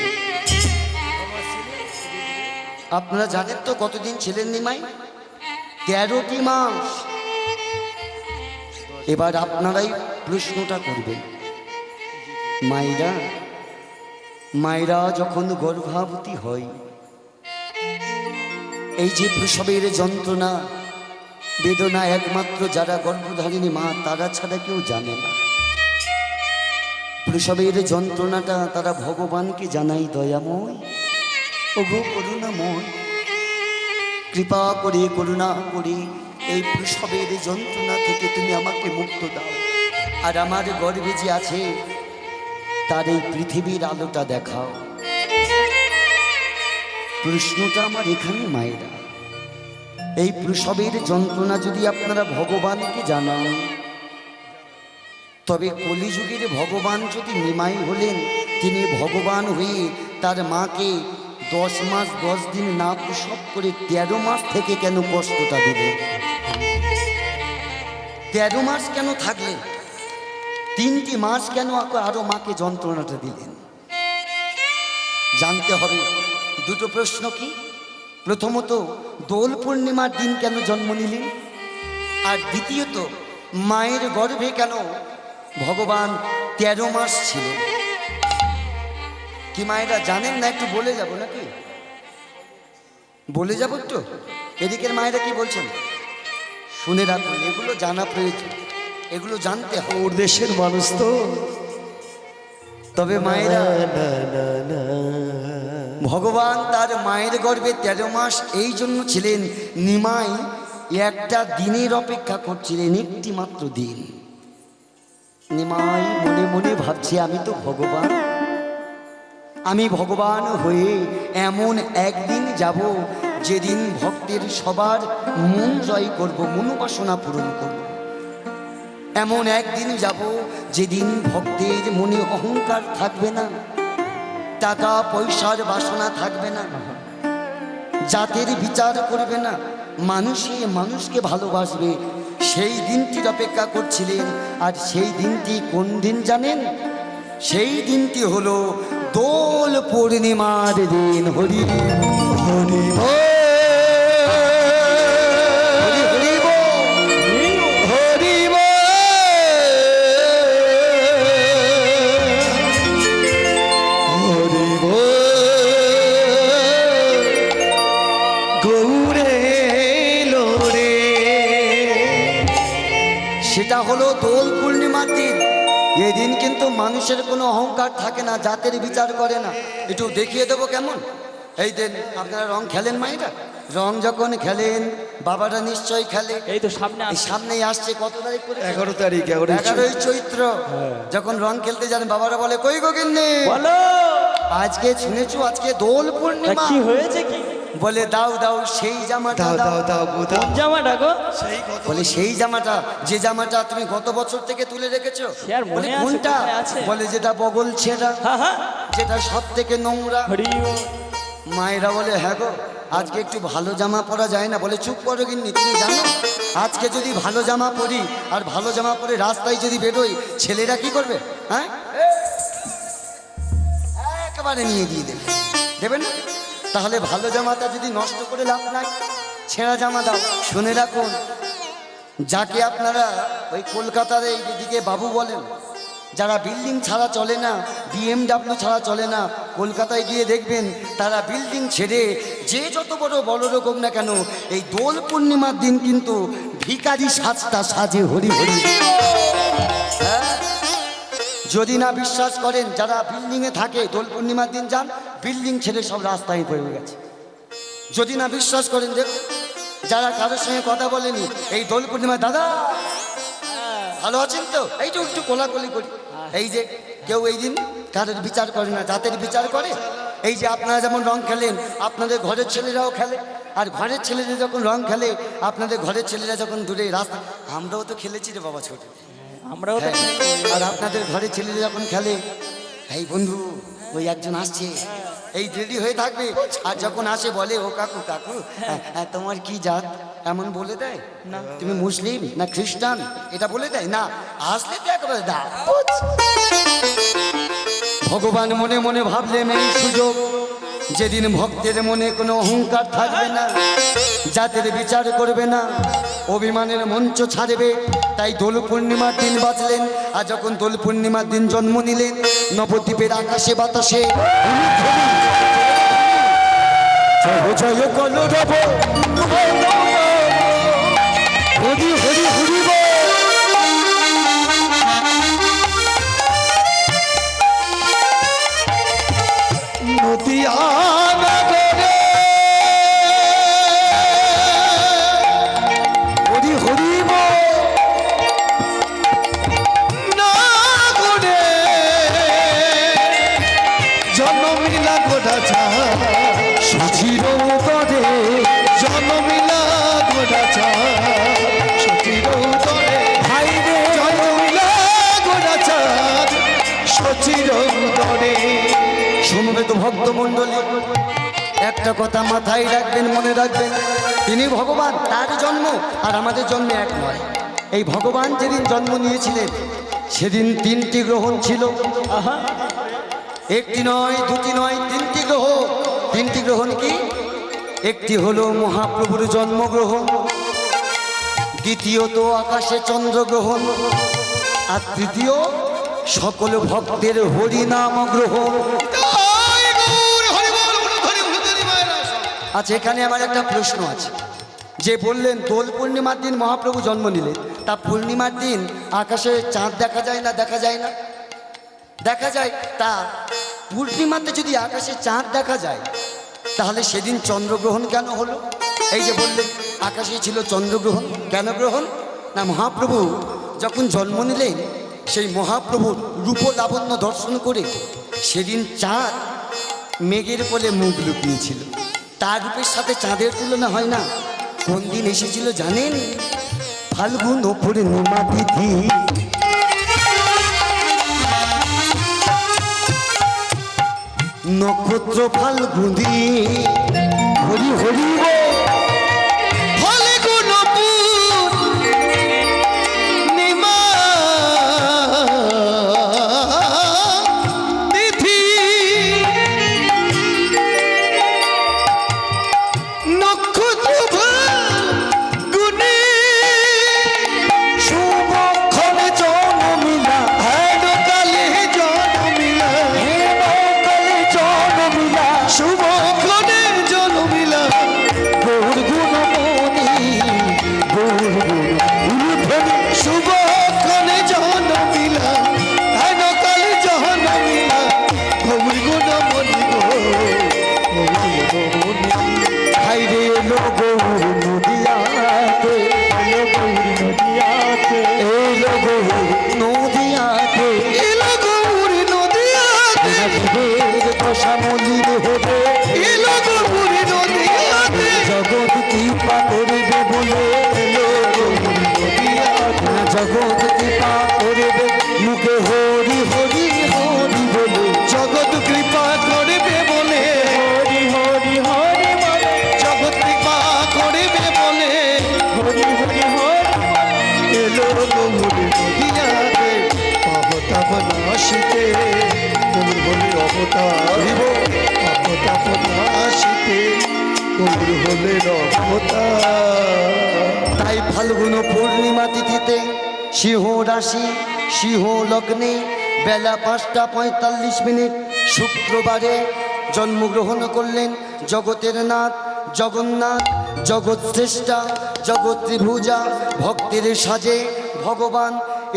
আপনারা জানেন তো কতদিন ছিলেন নিমাই? 13টি মাস। এবার আপনারাই প্রশ্নটা করবেন, মায়েরা যখন গর্ভবতী হয়, এই যে প্রসবের যন্ত্রণা বেদনা একমাত্র যারা গর্ভধারিণী মা তারা ছাড়া কেউ জানে না। প্রসবের যন্ত্রণাটা তারা ভগবানকে জানাই, দয়াময় ওগো করুণাময়, কৃপা করে করুণা করে এই প্রসবের যন্ত্রণা থেকে তুমি আমাকে মুক্ত দাও, আর আমার গর্ভে যে আছে তার এই পৃথিবীর আলোটা দেখাও। প্রশ্নটা আমার এখানে মায়েরা, এই প্রসবের যন্ত্রণা যদি আপনারা ভগবানকে জানান, তবে কলিযুগের ভগবান যদি নিমাই হলেন, তিনি ভগবান হয়ে তার মাকে 10 মাস 10 দিন না প্রসব করে 13 মাস থেকে কেন কষ্টটা দিলেন? 13 মাস কেন থাকলেন? 3টি মাস কেন আরো মাকে যন্ত্রণাটা দিলেন? জানতে হবে। দুটো প্রশ্ন কি? প্রথমত, দোল পূর্ণিমার দিন কেন জন্ম নিলেন? আর দ্বিতীয়ত, মায়ের গর্ভে কেন ভগবান 13 মাস ছিলেন? কি মায়েরা জানেন না? একটু বলে যাব নাকি? বলে যাব একটু। এদিকের মায়েরা কি বলছেন শুনে রাখুন, এগুলো জানা প্রয়োজন, এগুলো জানতে হবে। ওর দেশের মানুষ তো। তবে মায়েরা, ভগবান তার মায়ের গর্ভে 13 মাস এই জন্য ছিলেন, নিমাই একটা দিনের অপেক্ষা করছিলেন, একটি মাত্র দিন। নিমাই মনে মনে ভাবছে, আমি তো ভগবান, আমি ভগবান হয়ে এমন একদিন যাব যেদিন ভক্তের সবার মন জয় করব, মনোবাসনা পূরণ করব। এমন একদিন যাব যেদিন ভক্তের মনে অহংকার থাকবে না, টাকা পয়সার বাসনা থাকবে না, জাতের বিচার করবে না, মানুষে মানুষকে ভালোবাসবে। সেই দিনটির অপেক্ষা করছিলেন। আর সেই দিনটি কোন দিন জানেন? সেই দিনটি হলো দোল পূর্ণিমার দিন। হরি হরি হরি হরি হরি হরি গৌরে লোরে। সেটা হলো দোল পূর্ণিমার দিন। এদিন কিন্তু মানুষের কোনো অহংকার থাকে না, জাতের বিচার করে না। একটু দেখিয়ে দেবো কেমন। এই দিন আপনারা রং খেলেন মায়েরা? রং যখন খেলেন, বাবারা নিশ্চয়ই খেলে। এই তো সামনে এই সামনেই আসছে, কত তারিখ করে? 11 তারিখ, 11ই চৈত্র। যখন রং খেলতে যান, বাবারা বলে, কই গো গিন্নি, বলো আজকে শুনেছো আজকে দোল তা পূর্ণিমা? কি হয়েছে কি? বলে, দাও দাও সেই জামাটা দাও দাও। দাও দাও দাও। কোন জামাটা গো? সেই কত বলে, সেই জামাটা, যে জামাটা তুমি গত বছর থেকে তুলে রেখেছো। সে আর মনে বলে, আছে, কোনটা? কোথায় আছে? বলে, যেটা বগল ছেঁড়া, হ্যাঁ হ্যাঁ, যেটা সব থেকে নোংরা। হরি মায়েরা বলে, হ্যাঁ গো, আজকে একটু ভালো জামা পরা যায় না? বলে, চুপ করো গিন্নি, তুমি জানো আজকে যদি ভালো জামা পরি আর ভালো জামা পরে রাস্তায় যদি বেরোই, ছেলেরা কি করবে? হ্যাঁ, একেবারে নিয়ে দিয়ে দেবে, দেবেন না? তাহলে ভালো জামাটা যদি নষ্ট করে লাভ নাই, ছেঁড়া জামা দাও। শুনে রাখুন, যাকে আপনারা ওই কলকাতার এইদিকে বাবু বলেন, যারা বিল্ডিং ছাড়া চলে না, BMW ছাড়া চলে না, কলকাতায় গিয়ে দেখবেন তারা বিল্ডিং ছেড়ে যে যত বড় বড় রকম না কেন, এই দোল পূর্ণিমার দিন কিন্তু ভিখারি সাজটা সাজে হরি হরি। হ্যাঁ, যদি না বিশ্বাস করেন, যারা বিল্ডিংয়ে থাকে দোল পূর্ণিমার দিন যান, বিল্ডিং ছেড়ে সব রাস্তায় পড়ে গেছে। যদি না বিশ্বাস করেন, দেখুন যারা কারোর সঙ্গে কথা বলেনি এই দোল পূর্ণিমা, দাদা ভালো আছেন তো, এই যে একটু কোলাকুলি করি, এই যে কেউ এই দিন কারোর বিচার করে না, জাতের বিচার করে। এই যে আপনারা যেমন রং খেলেন, আপনাদের ঘরের ছেলেরাও খেলে, আর ঘরের ছেলেরা যখন রং খেলে, আপনাদের ঘরের ছেলেরা যখন দূরে রাস্তা, আমরাও তো খেলেছি রে বাবা ছোট, আমরাও তো আর আপনাদের ঘরের ছেলেরা যখন খেলে, এই বন্ধু ওই একজন আসছে, এই রেডি হয়ে থাকবে, আর যখন আসে বলে ও কাকু কাকু তোমার কি জাত, এমন বলে দেয় না? তুমি মুসলিম না খ্রিস্টান, এটা বলে দেয় না? আসলে তো একেবারে দা। ভগবান মনে মনে ভাবলেন এই সুযোগ, যেদিন ভক্তের মনে কোনো অহংকার থাকবে না, জাতের বিচার করবে না, অভিমানের মঞ্চ ছাড়বে, তাই দোল পূর্ণিমার দিন বাঁচলেন। আর যখন দোল পূর্ণিমার দিন জন্ম নিলেন, নবদ্বীপের আকাশে বাতাসে জয় কলরব হরি হরি হরি বল। নদিয়া নগরে হরি হরি বল। নগরে জনমিলা গোড়াছা সুচির করে জনমিলা গোড়াছা সচির উদরে ভাই রে জনমিলা গোড়াছা সচির উদরে। শুনবে তো ভক্তমণ্ডলী, একটা কথা মাথায় রাখবেন, মনে রাখবেন, তিনি ভগবান, তার জন্ম আর আমাদের জন্ম এক নয়। এই ভগবান যেদিন জন্ম নিয়েছিলেন সেদিন 3টি গ্রহণ ছিল। একটি নয়, দুটি নয়, 3টি গ্রহ। 3টি গ্রহণ কি? একটি হলো মহাপ্রভুর জন্মগ্রহণ, দ্বিতীয়ত আকাশে চন্দ্রগ্রহণ, আর তৃতীয় সকল ভক্তের হরিনাম গ্রহণ। আচ্ছা, এখানে আমার একটা প্রশ্ন আছে, যে বললেন দোল পূর্ণিমার দিন মহাপ্রভু জন্ম নিলেন, তা পূর্ণিমার দিন আকাশে চাঁদ দেখা যায় না? দেখা যায় না? দেখা যায়। তা পূর্ণিমাতে যদি আকাশে চাঁদ দেখা যায়, তাহলে সেদিন চন্দ্রগ্রহণ কেন হলো? এই যে বললেন আকাশে ছিল চন্দ্রগ্রহণ, কেন গ্রহণ? না, মহাপ্রভু যখন জন্ম নিলেন, সেই মহাপ্রভুর রূপ লাবণ্য দর্শন করে সেদিন চাঁদ মেঘের কোলে মুখ লুকিয়েছিল। তার রূপের সাথে চাঁদের তুলনা হয় না। কোন দিন এসেছিল জানেন? ফাল্গুন পূর্ণিমা তিথি। নক্ষত্র ফাল্গুনি হরি হরি বল। ফাল্গুন পূর্ণিমা তিথি নক্ষত্র ফাল্গুনি শুভক্ষণে জন্মিলা হেনকালে জন্মিলা হেনকালে জন্মিলা শুভক্ষণে জন্মিলা গৌর গুণমণি গৌর গুণমণি শুভক্ষণে জন্মিলা হেনকালে জন্মিলা গৌর গুণমণি ভাই রে এলো গৌর নদিয়াতে, এলো গৌর নদিয়াতে, এলো গৌর নদিয়াতে, এলো গৌর নদিয়াতে জীবের দশা মলির হবে, এলো গৌর নদিয়াতে জগৎ কৃপা করবে বলে এলো গৌর নদিয়াতে, জগৎ কৃপা করবে মুখে হরি হরি হরি বলে, জগৎ কৃপা করবে বলে হরি হরি হরি বলে, জগৎ কৃপা করবে বলে হরি হরি হরি এলো গৌর নদিয়াতে পাবতাব নাশিতে গৌর বলে ফোটা ফোটা ফোটা শীতে গৌর হলে রফতা। তাই ফাল্গুন পূর্ণিমা তিথিতে সিংহ রাশি সিংহ লগ্নে বেলা 5:45 শুক্রবারে জন্মগ্রহণ করলেন জগতের নাথ জগন্নাথ, জগৎ শ্রেষ্ঠা, জগৎ ত্রিভুজা, ভক্তের সাজে ভগবান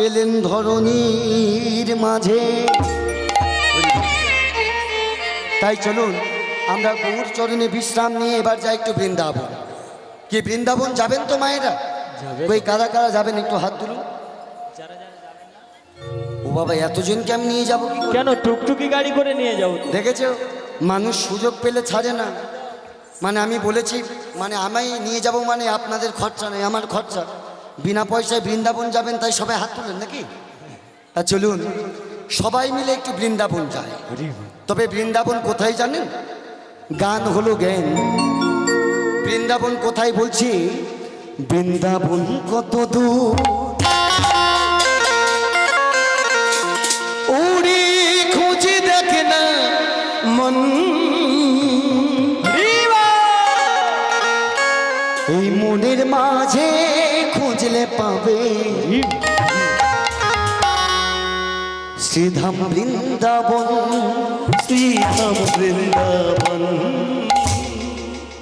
এলেন ধরণীর মাঝে। তাই চলুন আমরা গৌর চরণে বিশ্রাম নিয়ে এবার যাই একটু বৃন্দাবন। কি বৃন্দাবন যাবেন তো মায়েরা? ওই কারা কারা যাবেন একটু হাত তুলুন। ও বাবা, এতজনকে আমি নিয়ে যাবো কি করে? কেন টুকটুকি গাড়ি করে নিয়ে যাও তো? দেখেছো, মানুষ সুযোগ পেলে ছাড়ে না। মানে আমি বলেছি, মানে আমি নিয়ে যাব, মানে আপনাদের খরচা নেই, আমার খরচা। বিনা পয়সায় বৃন্দাবন যাবেন, তাই সবাই হাত তুলেন নাকি? তা চলুন সবাই মিলে একটু বৃন্দাবন যায়। তবে বৃন্দাবন কোথায় জানেন? গান হলো জ্ঞান। বৃন্দাবন কোথায় বলছি? বৃন্দাবন কত দূর উড়ি খুঁজে দেখে না মন, এই মনের মাঝে খুঁজলে পাবে শ্রীধাম বৃন্দাবন। শ্রীধাম বৃন্দাবন,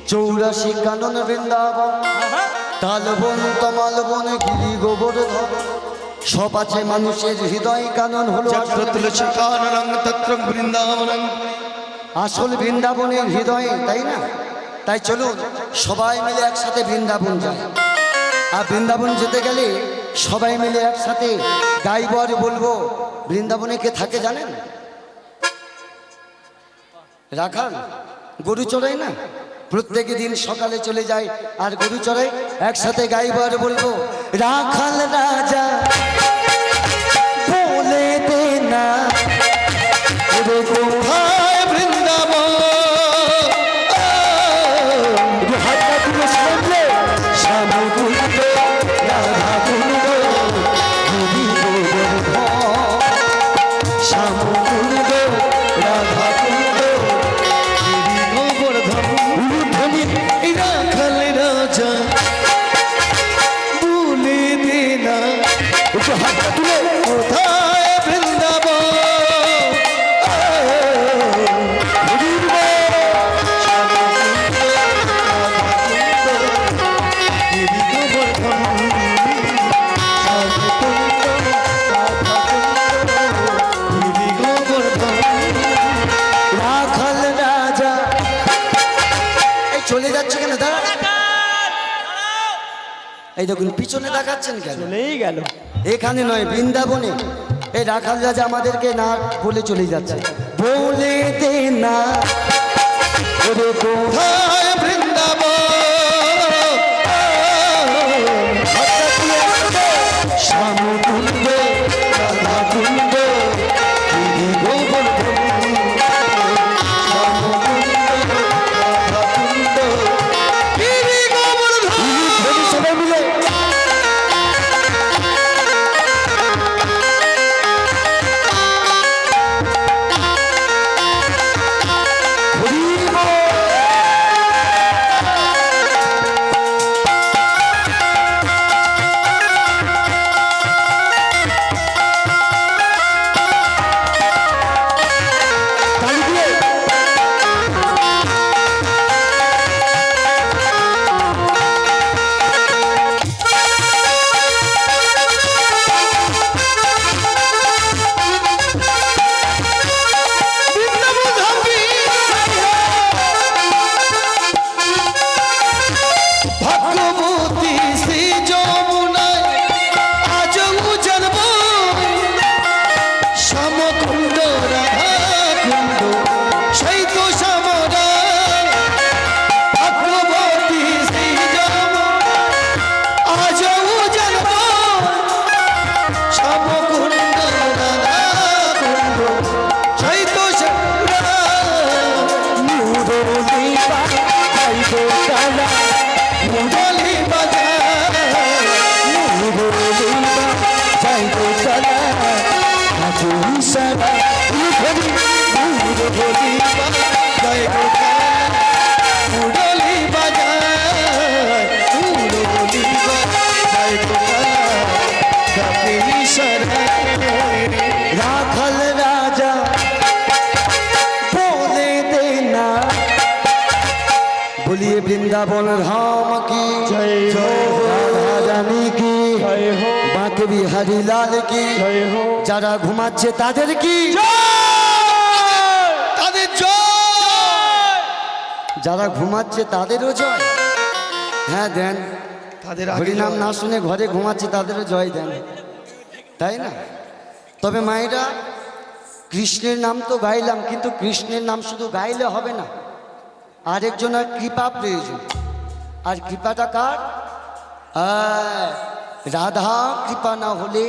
84 কানন বৃন্দাবন, তালবন তমালবন গিরি গোবর্ধন, সব আছে মানুষের হৃদয় কানন হলো যত্র তুলসী কাননং তত্র বৃন্দাবনং। আসল বৃন্দাবনের হৃদয়ে, তাই না? তাই চলুন সবাই মিলে একসাথে বৃন্দাবন যায়। আর বৃন্দাবন যেতে গেলে সবাই মিলে একসাথে গাইব আর বলবো। বৃন্দাবনে কে থাকে জানেন? রাখাল, গরু চড়াই না, প্রত্যেক দিন সকালে চলে যায় আর গরু চড়াই। একসাথে গাইব আর বলবো, রাখাল রাজা বলে দে না ওরে কোথায় বৃন্দাবন, শ্যামকুণ্ড রাধাকুণ্ড হরি গোবর্ধন, শ্যামকুণ্ড রাধাকুণ্ড গিরি গোবর্ধন। রাখাল রাজা বলে দে না একটু হাতটা তুলে কোথায় বৃন্দাবন, গিরি গোবর্ধন, গিরি গোবর্ধন। রাখাল রাজা। এই চলে যাচ্ছে কেন? দাঁড়া, এই দেখুন পিছনে দেখাচ্ছেন কেন? চলেই গেল। এখানে নয়, বৃন্দাবনে। এই রাখাল রাজা আমাদেরকে না বলে চলে যাচ্ছে। বলে দে না ওরে কোথায় বৃন্দাবন, শ্যামকুণ্ড রাধাকুণ্ড গিরি গোবর্ধন, গিরি গোবর্ধন। সবাই মিলে হরি বল। মুরলি বাজায় গোপাল মুরলি বাজায় মুরলি বাজায় গোপাল ডাকে ইশারায় রাখাল রাজা বলে দেনা বলিয়ে বৃন্দাবন ধাম কি জয় হো, রাধা রানী কি জয় হো, বাঁকে বিহারি লাল কি জয় হো। যারা ঘুমাচ্ছে তাদের কি তাদের জয় যারা ঘুমাচ্ছে তাদেরও জয়। হ্যাঁ দেন, তাদের আগে হরিনাম জয়। না শুনে ঘরে ঘুমাচ্ছে তাদেরও জয় দেন, তাই না? তবে মায়েরা, কৃষ্ণের নাম তো গাইলাম, কিন্তু কৃষ্ণের নাম শুধু গাইলে হবে না, আরেকজনের কৃপা প্রয়োজন। আর কৃপাটা কার? রাধা কৃপা না হলে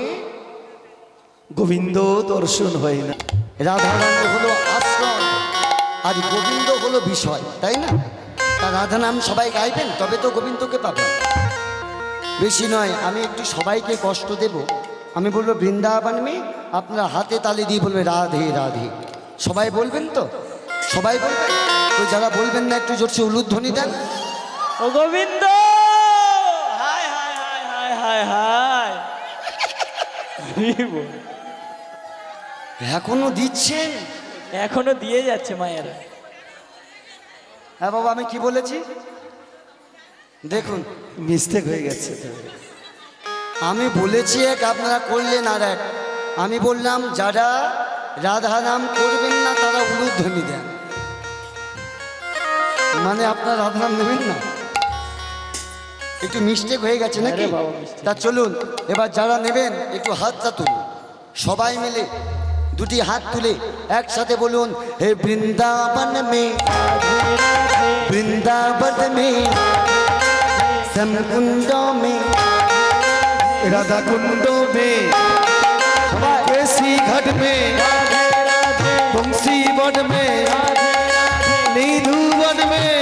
গোবিন্দ দর্শন হয় না। রাধারানী হলো আশ্রয় আর গোবিন্দ হলো বিষয়, তাই না? তা রাধা নাম সবাই গাইবেন, তবে তো গোবিন্দকে পাবেন। বেশি নয়, আমি একটু সবাইকে কষ্ট দেব। আমি বলবো বৃন্দাবন মে, আপনারা হাতে তালি দিয়ে বলবে রাধে রাধে। সবাই বলবেন তো? সবাই বলবেন তো? যারা বলবেন না একটু জোরসে উলুধ্বনি দেন। ও গোবিন্দ, হায় হায় হায় হায় হায় হায়। কি বল? এখনো দিচ্ছেন? এখনো দিয়ে যাচ্ছে মায়েরা। হ্যাঁ বাবা, আমি কি বলেছি দেখুন, মিস্টেক হয়ে গেছে। আমি বলেছি এক, আপনারা করলেন আর এক। আমি বললাম যারা রাধা নাম করবেন না তারা উলুধ্বনি দেন, মানে আপনারা রাধা নাম নেবেন না। একটু মিস্টেক হয়ে গেছে নাকি? আরে বাবা, mistake। তা চলুন এবার যারা নেবেন একটু হাতটা তুলুন, সবাই মিলে দুটি হাত তুলে একসাথে বলুন, হে বৃন্দাবন মে, বৃন্দাবন মে, শ্যামকুণ্ড মে, राधा कुंड में केसी घाट में बंसी वन में नीधु वन में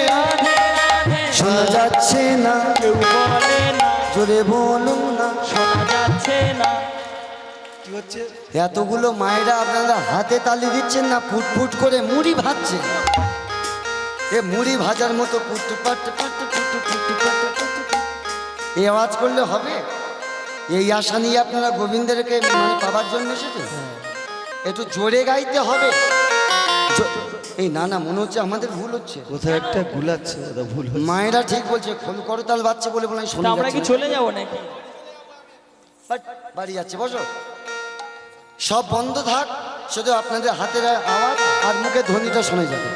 শোনা যাচ্ছে না, কেউ বলে না, জোরে বলুন না। শোনা যাচ্ছে না। কি হচ্ছে? এতগুলো মায়েরা আপনারা হাতে তালি দিচ্ছেন না, ফুটফুট করে মুড়ি ভাজছেন। এ মুড়ি ভাজার মতো পুটু পাটু পাটু পুটু পুটু পাটু পুটু পুটু। এই আওয়াজ করলে হবে? এই আশা নিয়ে আপনারা গোবিন্দেরকে মানে পাবার জন্য এসেছেন? একটু জোরে গাইতে হবে। এই না না, মনে হচ্ছে আমাদের ভুল হচ্ছে। কোথায় একটা গুলাচ্ছে, ওটা ভুল হচ্ছে। মায়েরা ঠিক বলছে, খোল করতাল বাচ্চা বলে বলে তা শোনা আমরা কি যাচ্ছে না। চলে যাবো নাকি? বাট বাড়ি যাচ্ছে, বসো। সব বন্ধ থাক, শুধু আপনাদের হাতের আওয়াজ আর মুখে ধ্বনিটা শোনা যাবে।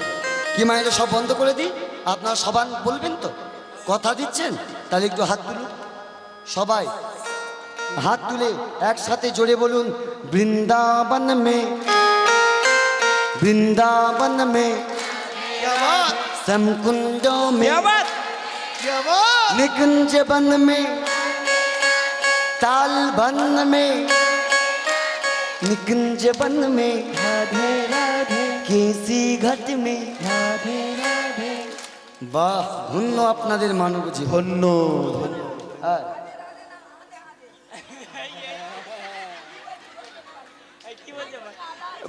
কি মায়েরা সব বন্ধ করে দিই? আপনারা সবাই বলবেন তো? কথা দিচ্ছেন? তাহলে একটু হাত তুলুন, সবাই হাত তুলে একসাথে জোরে বলুন, বৃন্দাবন মে, বৃন্দাবন মে, क्या बात, শ্যামকুণ্ড মে, क्या बात? क्या बात। निकुंज बन में, ताल बन में, निकुंज बन में, राधे राधे केसी घाट में। राधे राधे। বাহ, ধন্য আপনাদের মানব জীবন। ধন্য ধন্য। হ্যাঁ,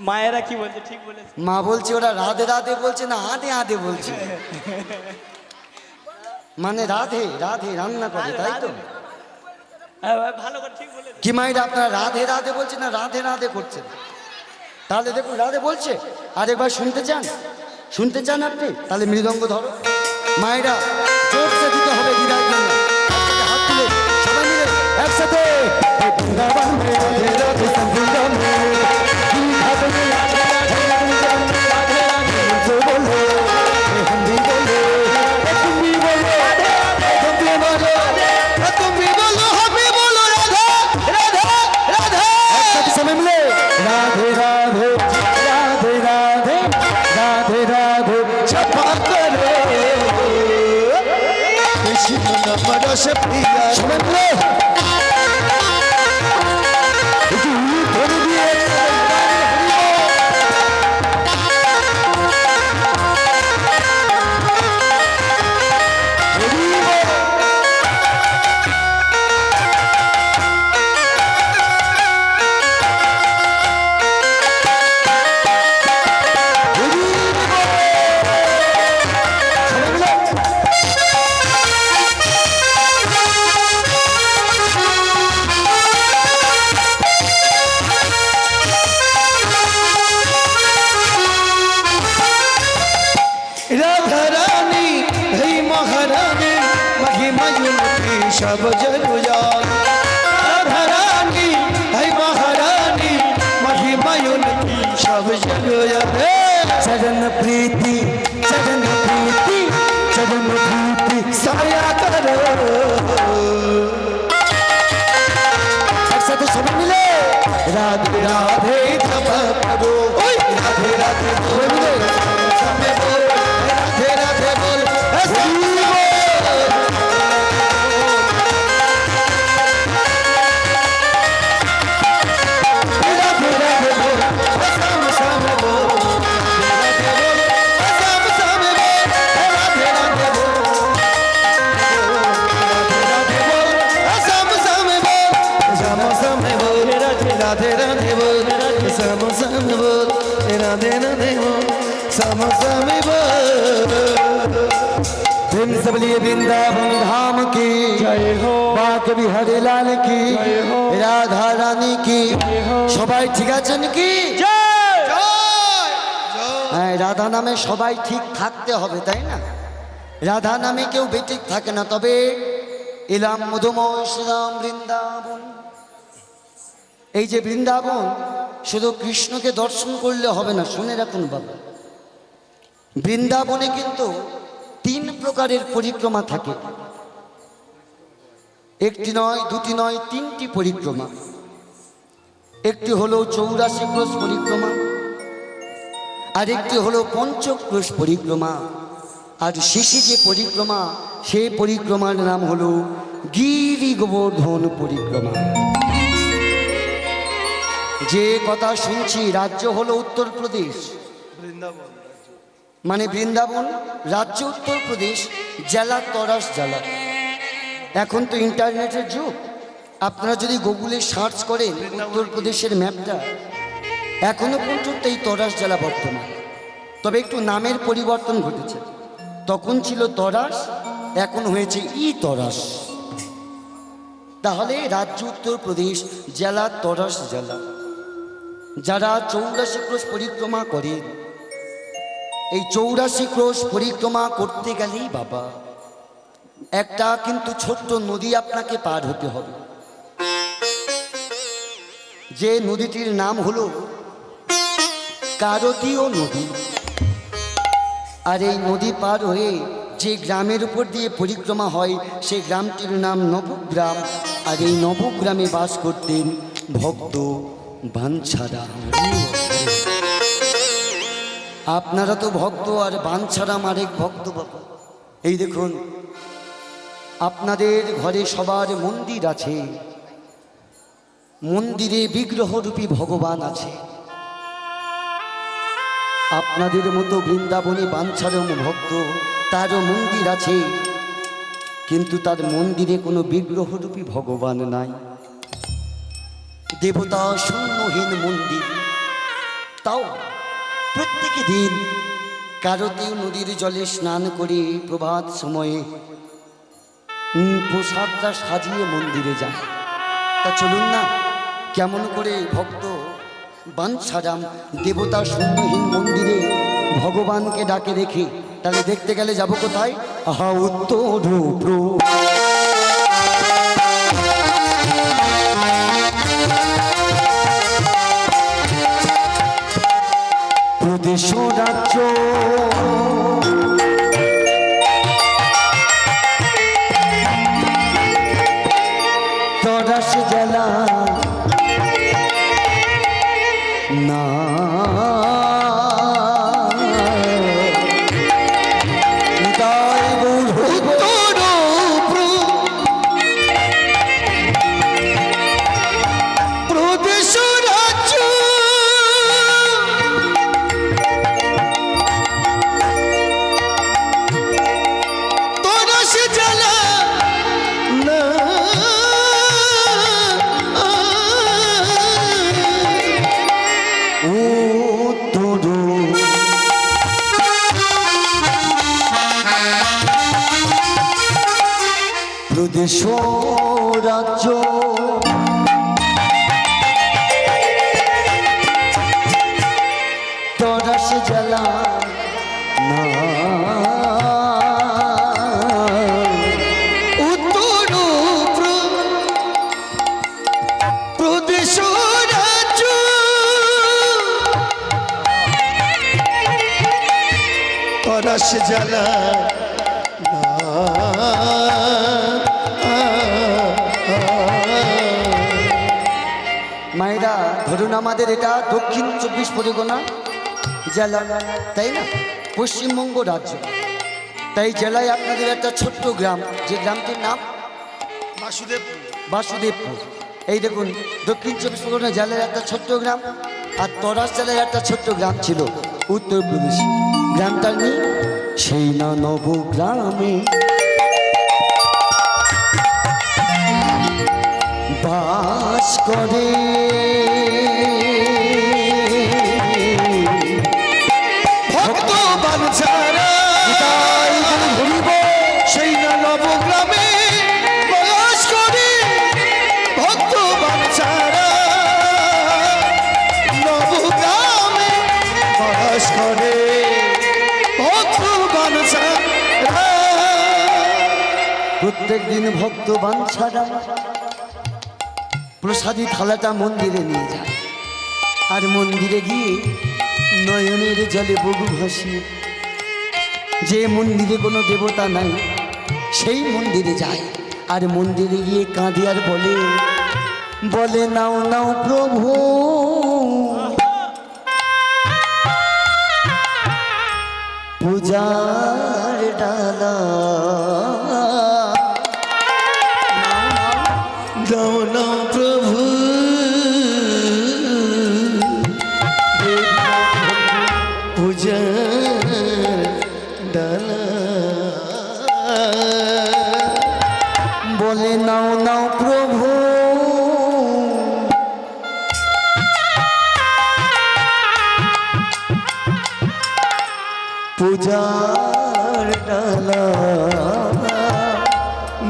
মায়েরা কি বলছে? ঠিক বলেছে। মা বলছে ওরা রাধে রাধে বলছে না আধে আধে বলছে, মানে রাধে রাধে রান্না করে, তাই তো? হ্যাঁ ভাই, ভালো করে ঠিক বলেছে। কি মাইরা আপনারা রাধে রাধে বলছেন না রাধে রাধে করছেন? তাহলে দেখুন রাধে বলছে, আরেকবার শুনতে চান? শুনতে চান আপনি? তাহলে মৃদঙ্গ ধরো। মায়েরা জোরসে দিতে হবে দিদার জন্য। একসাথে হাত তুলে সবাই মিলে একসাথে বৃন্দাবন মে, রাধে রাধে সম্পূর্ণ মে, দিল ঘাটে মে, রাধে রাধে রাধে রাধে মুঝে বলো, এ হিন্দি বলো, এ তুমি বলো, তুমি বলো, এ তুমি বলো, আমি বলো, রাধে রাধে রাধে। একসাথে সবাই মিলে রাধে রাধে রাধে রাধে রাধে রাধে ছপা করে কৃষ্ণ নাম রস প্রিয়া সবাই মিলে प्रीति चरण प्रीति साया करो একসাথে সবাই মিলে রাধে রাধে জপ করো রাধে রাধে সবাই মিলে সবে বল রাধে রাধে বল राधे राधे बोल सम सम बोल राधे राधे बोल सम सम बोल प्रेम सब लिए वृंदावन धाम की जय हो बाक बिहारी लाल की जय हो राधा रानी की সবাই ঠিক আছেন কি जय হ্যাঁ রাধা নামে সবাই ঠিক থাকতে হবে তাই না রাধা নামে কেউ বেঠিক থাকে না তবে এলাম মধুময় শ্রীরাম বৃন্দাবন এই যে বৃন্দাবন শুধু কৃষ্ণকে দর্শন করলে হবে না শুনে রাখুন বাবা বৃন্দাবনে কিন্তু 3 প্রকারের পরিক্রমা থাকে একটি নয় দুটি নয় 3টি পরিক্রমা একটি হলো 84 ক্রোশ পরিক্রমা আর একটি হলো পঞ্চক্রোশ পরিক্রমা আর শেষে যে পরিক্রমা সেই পরিক্রমার নাম হলো গিরি গোবর্ধন পরিক্রমা যে কথা শুনছি রাজ্য হলো উত্তরপ্রদেশ মানে বৃন্দাবন রাজ্য উত্তরপ্রদেশ জেলা তরাস জেলা এখন তো ইন্টারনেটের যুগ আপনারা যদি গুগলে সার্চ করেন উত্তরপ্রদেশের ম্যাপটা এখনো পর্যন্ত এই তরাস জেলা বর্তমান তবে একটু নামের পরিবর্তন ঘটেছে তখন ছিল তরাস এখন হয়েছে তরাস তাহলে রাজ্য উত্তরপ্রদেশ জেলা তরাস জেলা যারা 84 ক্রোশ পরিক্রমা করে এই 84 ক্রোশ পরিক্রমা করতে গেলেই বাবা একটা কিন্তু ছোট্ট নদী আপনাকে পার হতে হবে যে নদীটির নাম হলো কারতীয় নদী আর এই নদী পার হয়ে যে গ্রামের উপর দিয়ে পরিক্রমা হয় সেই গ্রামটির নাম নবগ্রাম আর এই নবগ্রামে বাস করতেন ভক্ত বাঞ্ছারাম আপনারা তো ভক্ত আর বাঞ্ছারাম আরেক ভক্ত বাবা এই দেখুন আপনাদের ঘরে সবার মন্দির আছে মন্দিরে বিগ্রহরূপী ভগবান আছে আপনাদের মতো বৃন্দাবনে বাঞ্ছারাম ভক্ত তারও মন্দির আছে কিন্তু তার মন্দিরে কোনো বিগ্রহরূপী ভগবান নাই দেবতা শূন্যহীন মন্দির তাও প্রত্যেক দিন কারতীয় নদীর জলে স্নান করে প্রভাত সময়ে প্রসাদটা সাজিয়ে মন্দিরে যায় তা চলুন না কেমন করে ভক্ত বাঞ্ছারাম দেবতা শূন্যহীন মন্দিরে ভগবানকে ডাকে দেখি তাহলে দেখতে গেলে যাব কোথায় আহা উত্তর প্রদেশ রাজ্য তরাস জেলা না প্রদেশ রাজ্য তরাস জেলা না উত্তর প্রদেশ রাজ্য পলাশ জ্বালা মায়েরা ধরুন আমাদের এটা দক্ষিণ 24 পরগনা জেলা, তাই না? পশ্চিমবঙ্গ রাজ্য। তাই জেলায় আপনাদের একটা ছোট্ট গ্রাম, যে গ্রামটির নাম বাসুদেবপুর। বাসুদেবপুর। এই দেখুন, দক্ষিণ 24 পরগনা জেলার একটা ছোট্ট গ্রাম, আর তরাস জেলার একটা ছোট্ট গ্রাম ছিল উত্তরপ্রদেশ। গ্রামটার নেই সেই না নবগ্রামে বাস করে ভক্তবান ছাড়া সেই না নবগ্রামে বাস করে। ভক্তবান ছাড়া নবগ্রামে বাস করে। ভক্তবান ছাড়া প্রত্যেক দিন ভক্তবান ছাড়া প্রসাদী থালাটা মন্দিরে নিয়ে যায়, আর মন্দিরে গিয়ে নয়নের জলে বুকু ভাসিয়ে, যে মন্দিরে কোনো দেবতা নাই সেই মন্দিরে যায়, আর মন্দিরে গিয়ে কাঁদে আর বলে, বলে নাও নাও প্রভু পূজার ডালা, দাও না প্রভু পূজার ডালা। বলে নাও নাও প্রভু পূজার ডালা,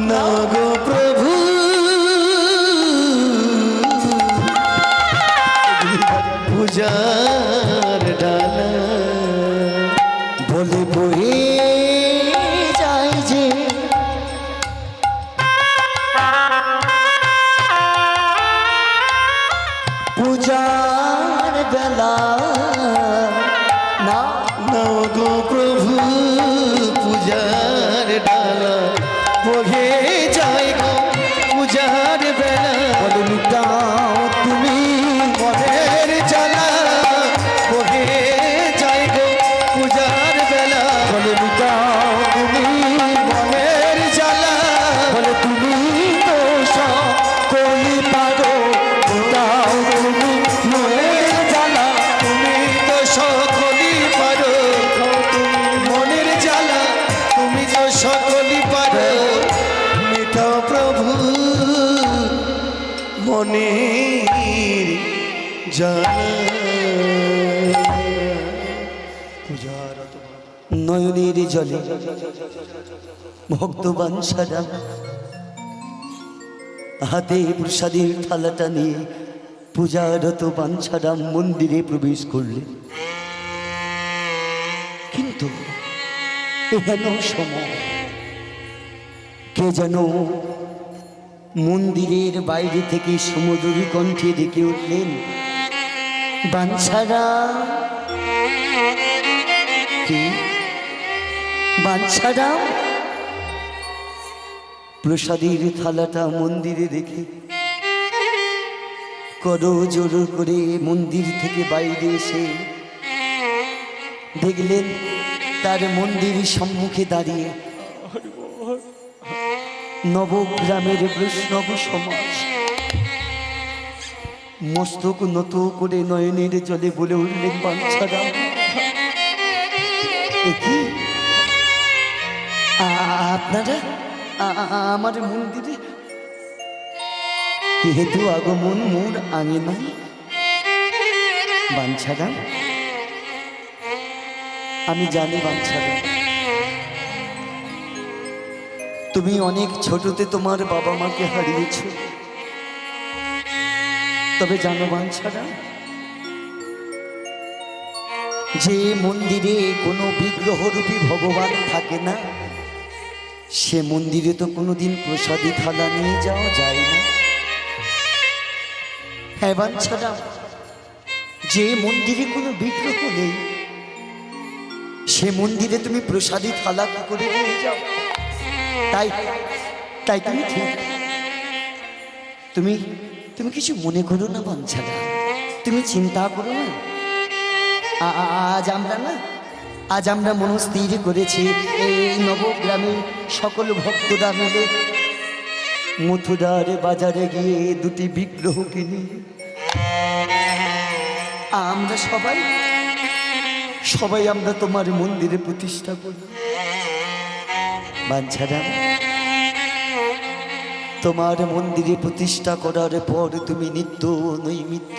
না গো প্রভু পূজার ডালা। বলে বয়ে যায় যে পূজার বেলা, না নাও গো প্রভু পূজার ডালা। বহে যায় গো পূজার বেলা। বলে মিটাও তুমি মনের জ্বালা বহে যায় গো পূজার বেলা। বলে মিটাও তুমি মনের জ্বালা বলে তুমি তো সকলই পারো, মিটাও তুমি মনের জ্বালা, তুমি তো সকলই পারো। মনের জ্বালা তুমি তো সকলই পারো। মিটাও প্রভু মনের জ্বালা। পূজার নয়নের জলে ভক্তবান সারা হাতে প্রসাদের থালাটা নিয়ে পূজারত বাঞ্ছারাম মন্দিরে প্রবেশ করলেন। কিন্তু এহেন সময় কে যেন মন্দিরের বাইরে থেকে সমুদ্রী কণ্ঠে ডেকে উঠলেন, বাঞ্ছারাম। কি বাঞ্ছারাম? প্রসাদের থালাটা মন্দিরে রেখে করজোড় করে মন্দির থেকে বাইরে এসে দেখলেন তার মন্দির সম্মুখে দাঁড়িয়ে নবগ্রামের বৈষ্ণব সমাজ। মস্তক নত করে নয়নের জলে বলে উঠলেন, বাঞ্ছারাম কি আপনারা আমার মন্দিরে যেহেতু আগমন মোর আগে নাই? বাঞ্ছারাম, আমি জানি বাঞ্ছারাম, তুমি অনেক ছোটতে তোমার বাবা মাকে হারিয়েছ। তবে জানো বাঞ্ছারাম, যে মন্দিরে কোনো বিগ্রহরূপী ভগবান থাকে না, সে মন্দিরে তো কোনোদিন প্রসাদী থালা নিয়ে যাওয়া যায় না। হ্যাঁ বাঞ্ছারাম, যে মন্দিরে কোনো বিগ্রহ নেই, সে মন্দিরে তুমি প্রসাদী থালা কি করে নিয়ে যাও? তাই তাই তুমি ঠিক, তুমি তুমি কিছু মনে করো না বাঞ্ছারা, তুমি চিন্তা করো না। আজ আমরা মনস্থির করেছি এই নবগ্রামে সকল ভক্তরা মিলে মথুরার বাজারে গিয়ে দুটি বিগ্রহ কিনি। আমরা সবাই আমরা তোমার মন্দিরে প্রতিষ্ঠা করব। বাঞ্ছারা, তোমার মন্দিরে প্রতিষ্ঠা করার পর তুমি নিত্য নৈমিত্য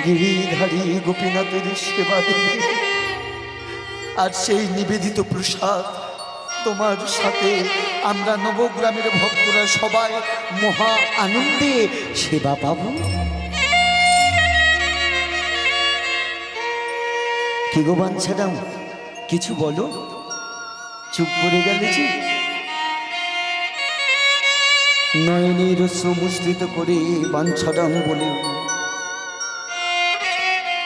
গিরিধারী গোপীনাথের সেবা দেবে, আর সেই নিবেদিত প্রসাদ তোমার সাথে আমরা নবগ্রামের ভক্তরা সবাই মহা আনন্দে সেবা পাব। কি গো বাঞ্ছারাম, কিছু বলো, চুপ করে গেলে যে? নয়নের সমুদ্রিত করে বাঞ্ছারাম বলে,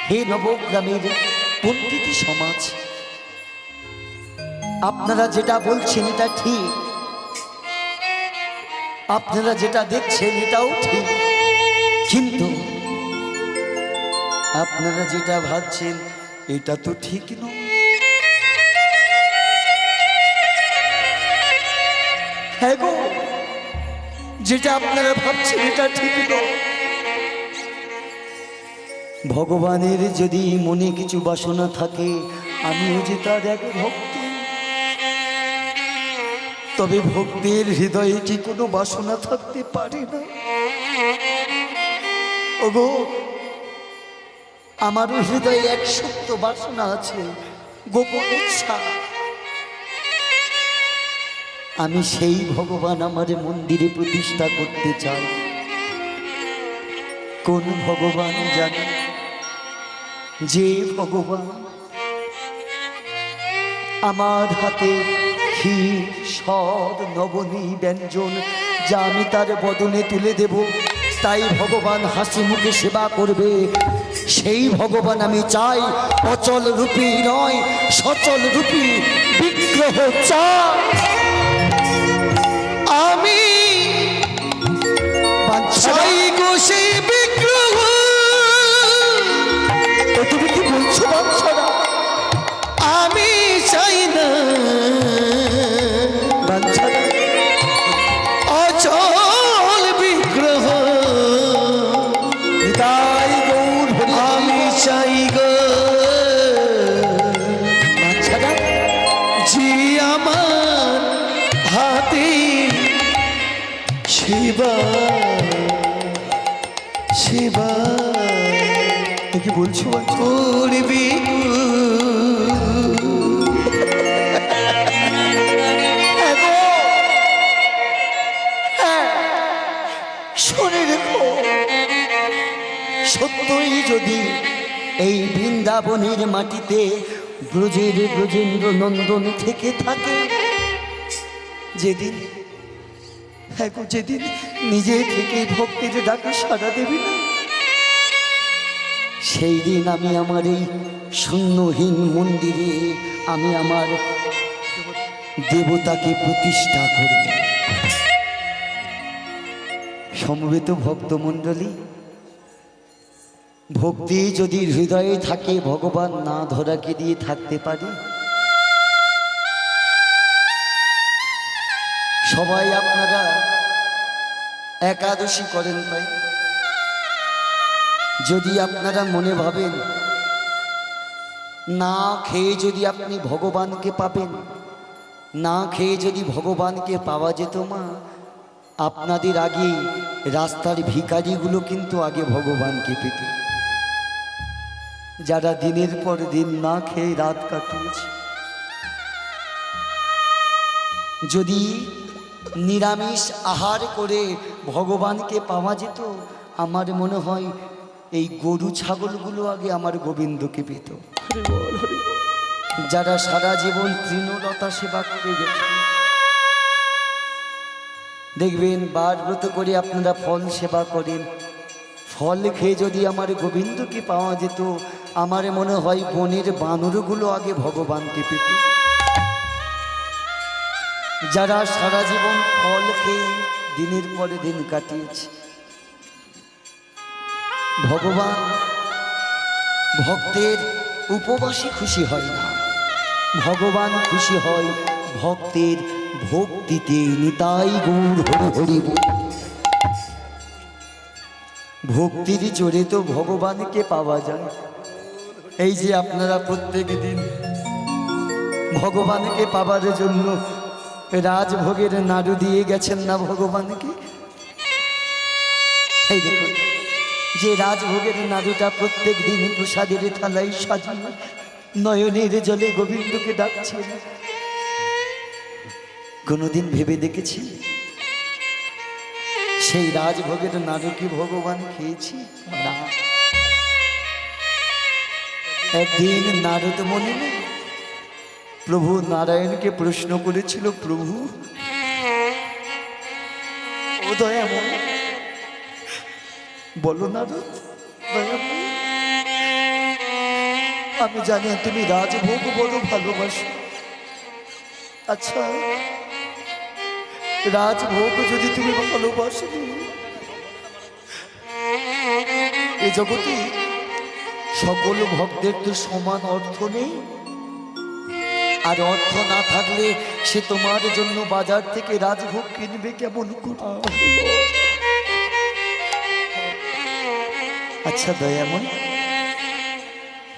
হে নবগ্রামের পণ্ডিত সমাজ, আপনারা যেটা বলছেন এটা ঠিক, আপনারা যেটা দেখছেন এটাও ঠিক, কিন্তু আপনারা যেটা ভাবছেন এটা তো ঠিক নয়। হ্যাঁ গো, যেটা আপনারা ভাবছেন এটা ঠিক নয়। ভগবানের যদি মনে কিছু বাসনা থাকে, আমিও যে তার এক ভক্ত, তবে ভক্তের হৃদয়ে কি কোনো বাসনা থাকতে পারে না? ওগো, আমারও হৃদয়ে এক সুপ্ত বাসনা আছে, গোপন ইচ্ছা। আমি সেই ভগবান আমার মন্দিরে প্রতিষ্ঠা করতে চাই। কোন ভগবান জানে? যে ভগবান আমার হাতে ক্ষীর সদ নবনী ব্যঞ্জন যা আমি তার বদনে তুলে দেব, তাই ভগবান হাসি মুখে সেবা করবে। সেই ভগবান আমি চাই, অচল রূপী নয় সচল রূপী বিগ্রহ চাই। আমি চাই গো সেই বিগ্রহ। তো তুমি কি বলছো বাঞ্ছারা? আমি চাই না বাঞ্ছারা, অচল বিগ্রহ। হৃদয় গৌর হরি। আমি চাই গো বাঞ্ছারা, যে আমার হাতে সেবা সেবা তো কি বলছো বাঞ্ছারা? করবি। শুনে রেখো, সত্যই যদি এই বৃন্দাবনের মাটিতে ব্রজের ব্রজেন্দ্র নন্দন থেকে থাকে, যেদিন যেদিন নিজে থেকে ভক্তের ডাকে সাড়া দেবে না, সেই দিন আমি আমার এই শূন্যহীন মন্দিরে আমি আমার দেবতাকে প্রতিষ্ঠা করব। সমবেত ভক্তমণ্ডলী, ভক্তি যদি হৃদয়ে থাকে, ভগবান না ধরাকে দিয়ে থাকতে পারে? সবাই আপনারা একাদশী করেন, তাই যদি আপনারা মনে ভাবেন না খেয়ে যদি আপনি ভগবানকে পাবেন, না খেয়ে যদি ভগবানকে পাওয়া যেত, মা আপনাদের আগে রাস্তার ভিখারিগুলো কিন্তু আগে ভগবানকে পেত, যারা দিনের পর দিন না খেয়ে রাত কাটিয়েছে। যদি নিরামিষ আহার করে ভগবানকে পাওয়া যেত, আমার মনে হয় এই গরু ছাগলগুলো আগে আমার গোবিন্দকে পেত। যারা সারা জীবন তৃণলতা সেবা করে গেছে, দেখবেন বার ব্রত করে আপনারা ফল সেবা করেন, ফল খেয়ে যদি আমার গোবিন্দকে পাওয়া যেত, আমার মনে হয় বনের বানরগুলো আগে ভগবানকে পেত, যারা সারা জীবন ফল খেয়ে দিনের পরে দিন কাটিয়েছে। ভগবান ভক্তের উপবাসে খুশি হয় না, ভগবান খুশি হয় ভক্তের ভক্তিতে। নিতাই গৌর হরি হরি বল। ভক্তির জোরে তো ভগবানকে পাওয়া যায়। এই যে আপনারা প্রত্যেক দিন ভগবানকে পাবার জন্য রাজভোগের নাড়ু দিয়ে গেছেন না ভগবানকে। এই দেখুন, যে রাজভোগের নাড়ুটা প্রত্যেক দিন প্রসাদের থালায় সাজিয়ে নয়নের জলে গোবিন্দকে ডাকছেন, কোনোদিন ভেবে দেখেছি সেই রাজভোগের নাড়ু কি ভগবান খেয়েছি? না। একদিন নারদ মুনি প্রভু নারায়ণকে প্রশ্ন করেছিল, প্রভু ও দয়াময়, বলো নারদ, দয়াময়, আমি জানি তুমি রাজভোগ বড় ভালোবাসো। আচ্ছা, রাজভোগ যদি তুমি ভালোবাসো, এ জগতে সকল ভক্তের তো সমান অর্থ নেই, আর অর্থ না থাকলে সে তোমার জন্য বাজার থেকে রাজভোগ কিনবে কেমন করে? আচ্ছা দয়াময়,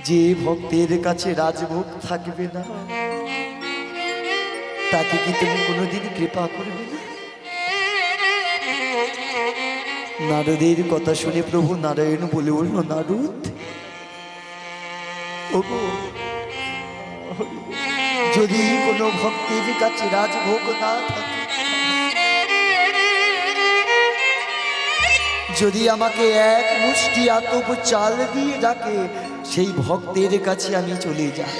যে ভক্তের কাছে রাজভোগ থাকবে না তাকে কি তুমি কোনোদিন কৃপা করবে না? নারদের কথা শুনে প্রভু নারায়ণ বলে উঠল, নারদ, ওগো, যদি কোনো ভক্তের কাছে রাজভোগ না থাকে, যদি আমাকে এক মুষ্টি আতপ চাল দিয়ে ডাকে, সেই ভক্তের কাছে আমি চলে যাই।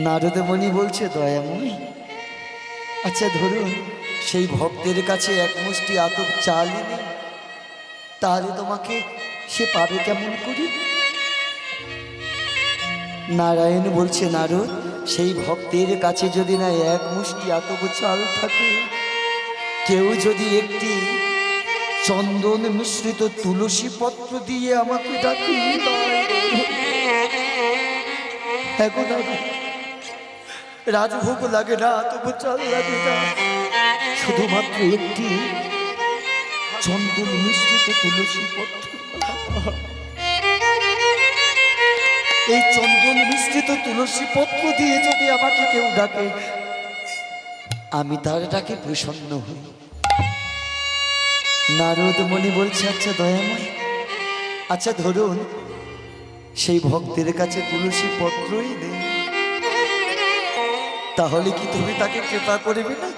নারদ মুনি বলছে, দয়াময়, আচ্ছা ধরুন সেই ভক্তের কাছে এক মুষ্টি আতপ চাল নেই, তাহলে তোমাকে সে পাবে কেমন করে? নারায়ণ বলছে, নারদ, সেই ভক্তের কাছে যদি না এক মুষ্টি আতপ চাল থাকে, কেউ যদি একটি চন্দন মিশ্রিত তুলসী পত্র দিয়ে আমাকে ডাকে, এখন রাজভোগ লাগে না, আতপ চাল লাগে না, শুধুমাত্র একটি চন্দন মিশ্রিত তুলসী পত্র। এই চন্দন মিশ্রিত তুলসী পত্র দিয়ে যদি আমাকে কেউ ডাকে, আমি তার ডাকে প্রসন্ন হই। নারদ মুনি বলছে, আচ্ছা দয়াময়, আচ্ছা ধরুন সেই ভক্তের কাছে তুলসী পত্রই নেই, তাহলে কি তুমি তাকে কৃপা করবে না?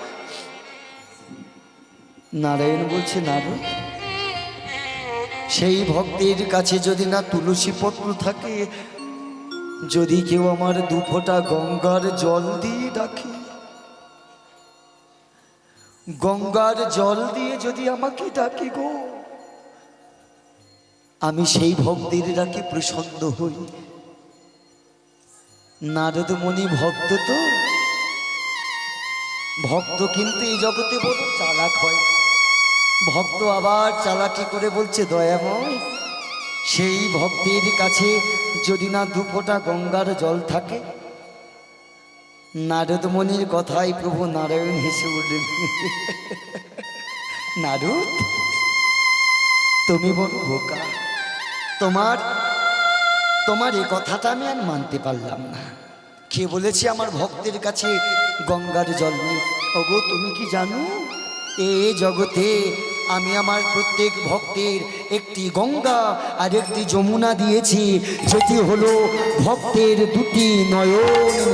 নারায়ণ বলছে, নারদ, সেই ভক্তের কাছে যদি না তুলসী পত্র থাকে, যদি কেউ আমার দু ফোঁটা গঙ্গার জল দিয়ে ডাকে, গঙ্গার জল দিয়ে যদি আমাকে ডাকে গো, আমি সেই ভক্তের ডাকে প্রসন্ন হই। নারদ মুনি ভক্ত তো, ভক্ত কিন্তু এই জগতে বড় চালাক হয়। ভক্ত আবার চালাকি করে বলছে, দয়াময়, সেই ভক্তের কাছে যদি না দু ফোঁটা গঙ্গার জল থাকে। নারদ মুনির কথাই প্রভু নারায়ণ হেসে উঠলেন, নারদ, তুমি বড় বোকা, তোমার এই কথাটা আমি আর মানতে পারলাম না। কে বলেছে আমার ভক্তের কাছে গঙ্গার জল নেই? ওগো, তুমি কি জানো, এ জগতে আমি আমার প্রত্যেক ভক্তের একটি গঙ্গা আর একটি যমুনা দিয়েছি, যেটি হলো ভক্তের দুটি নয়ন।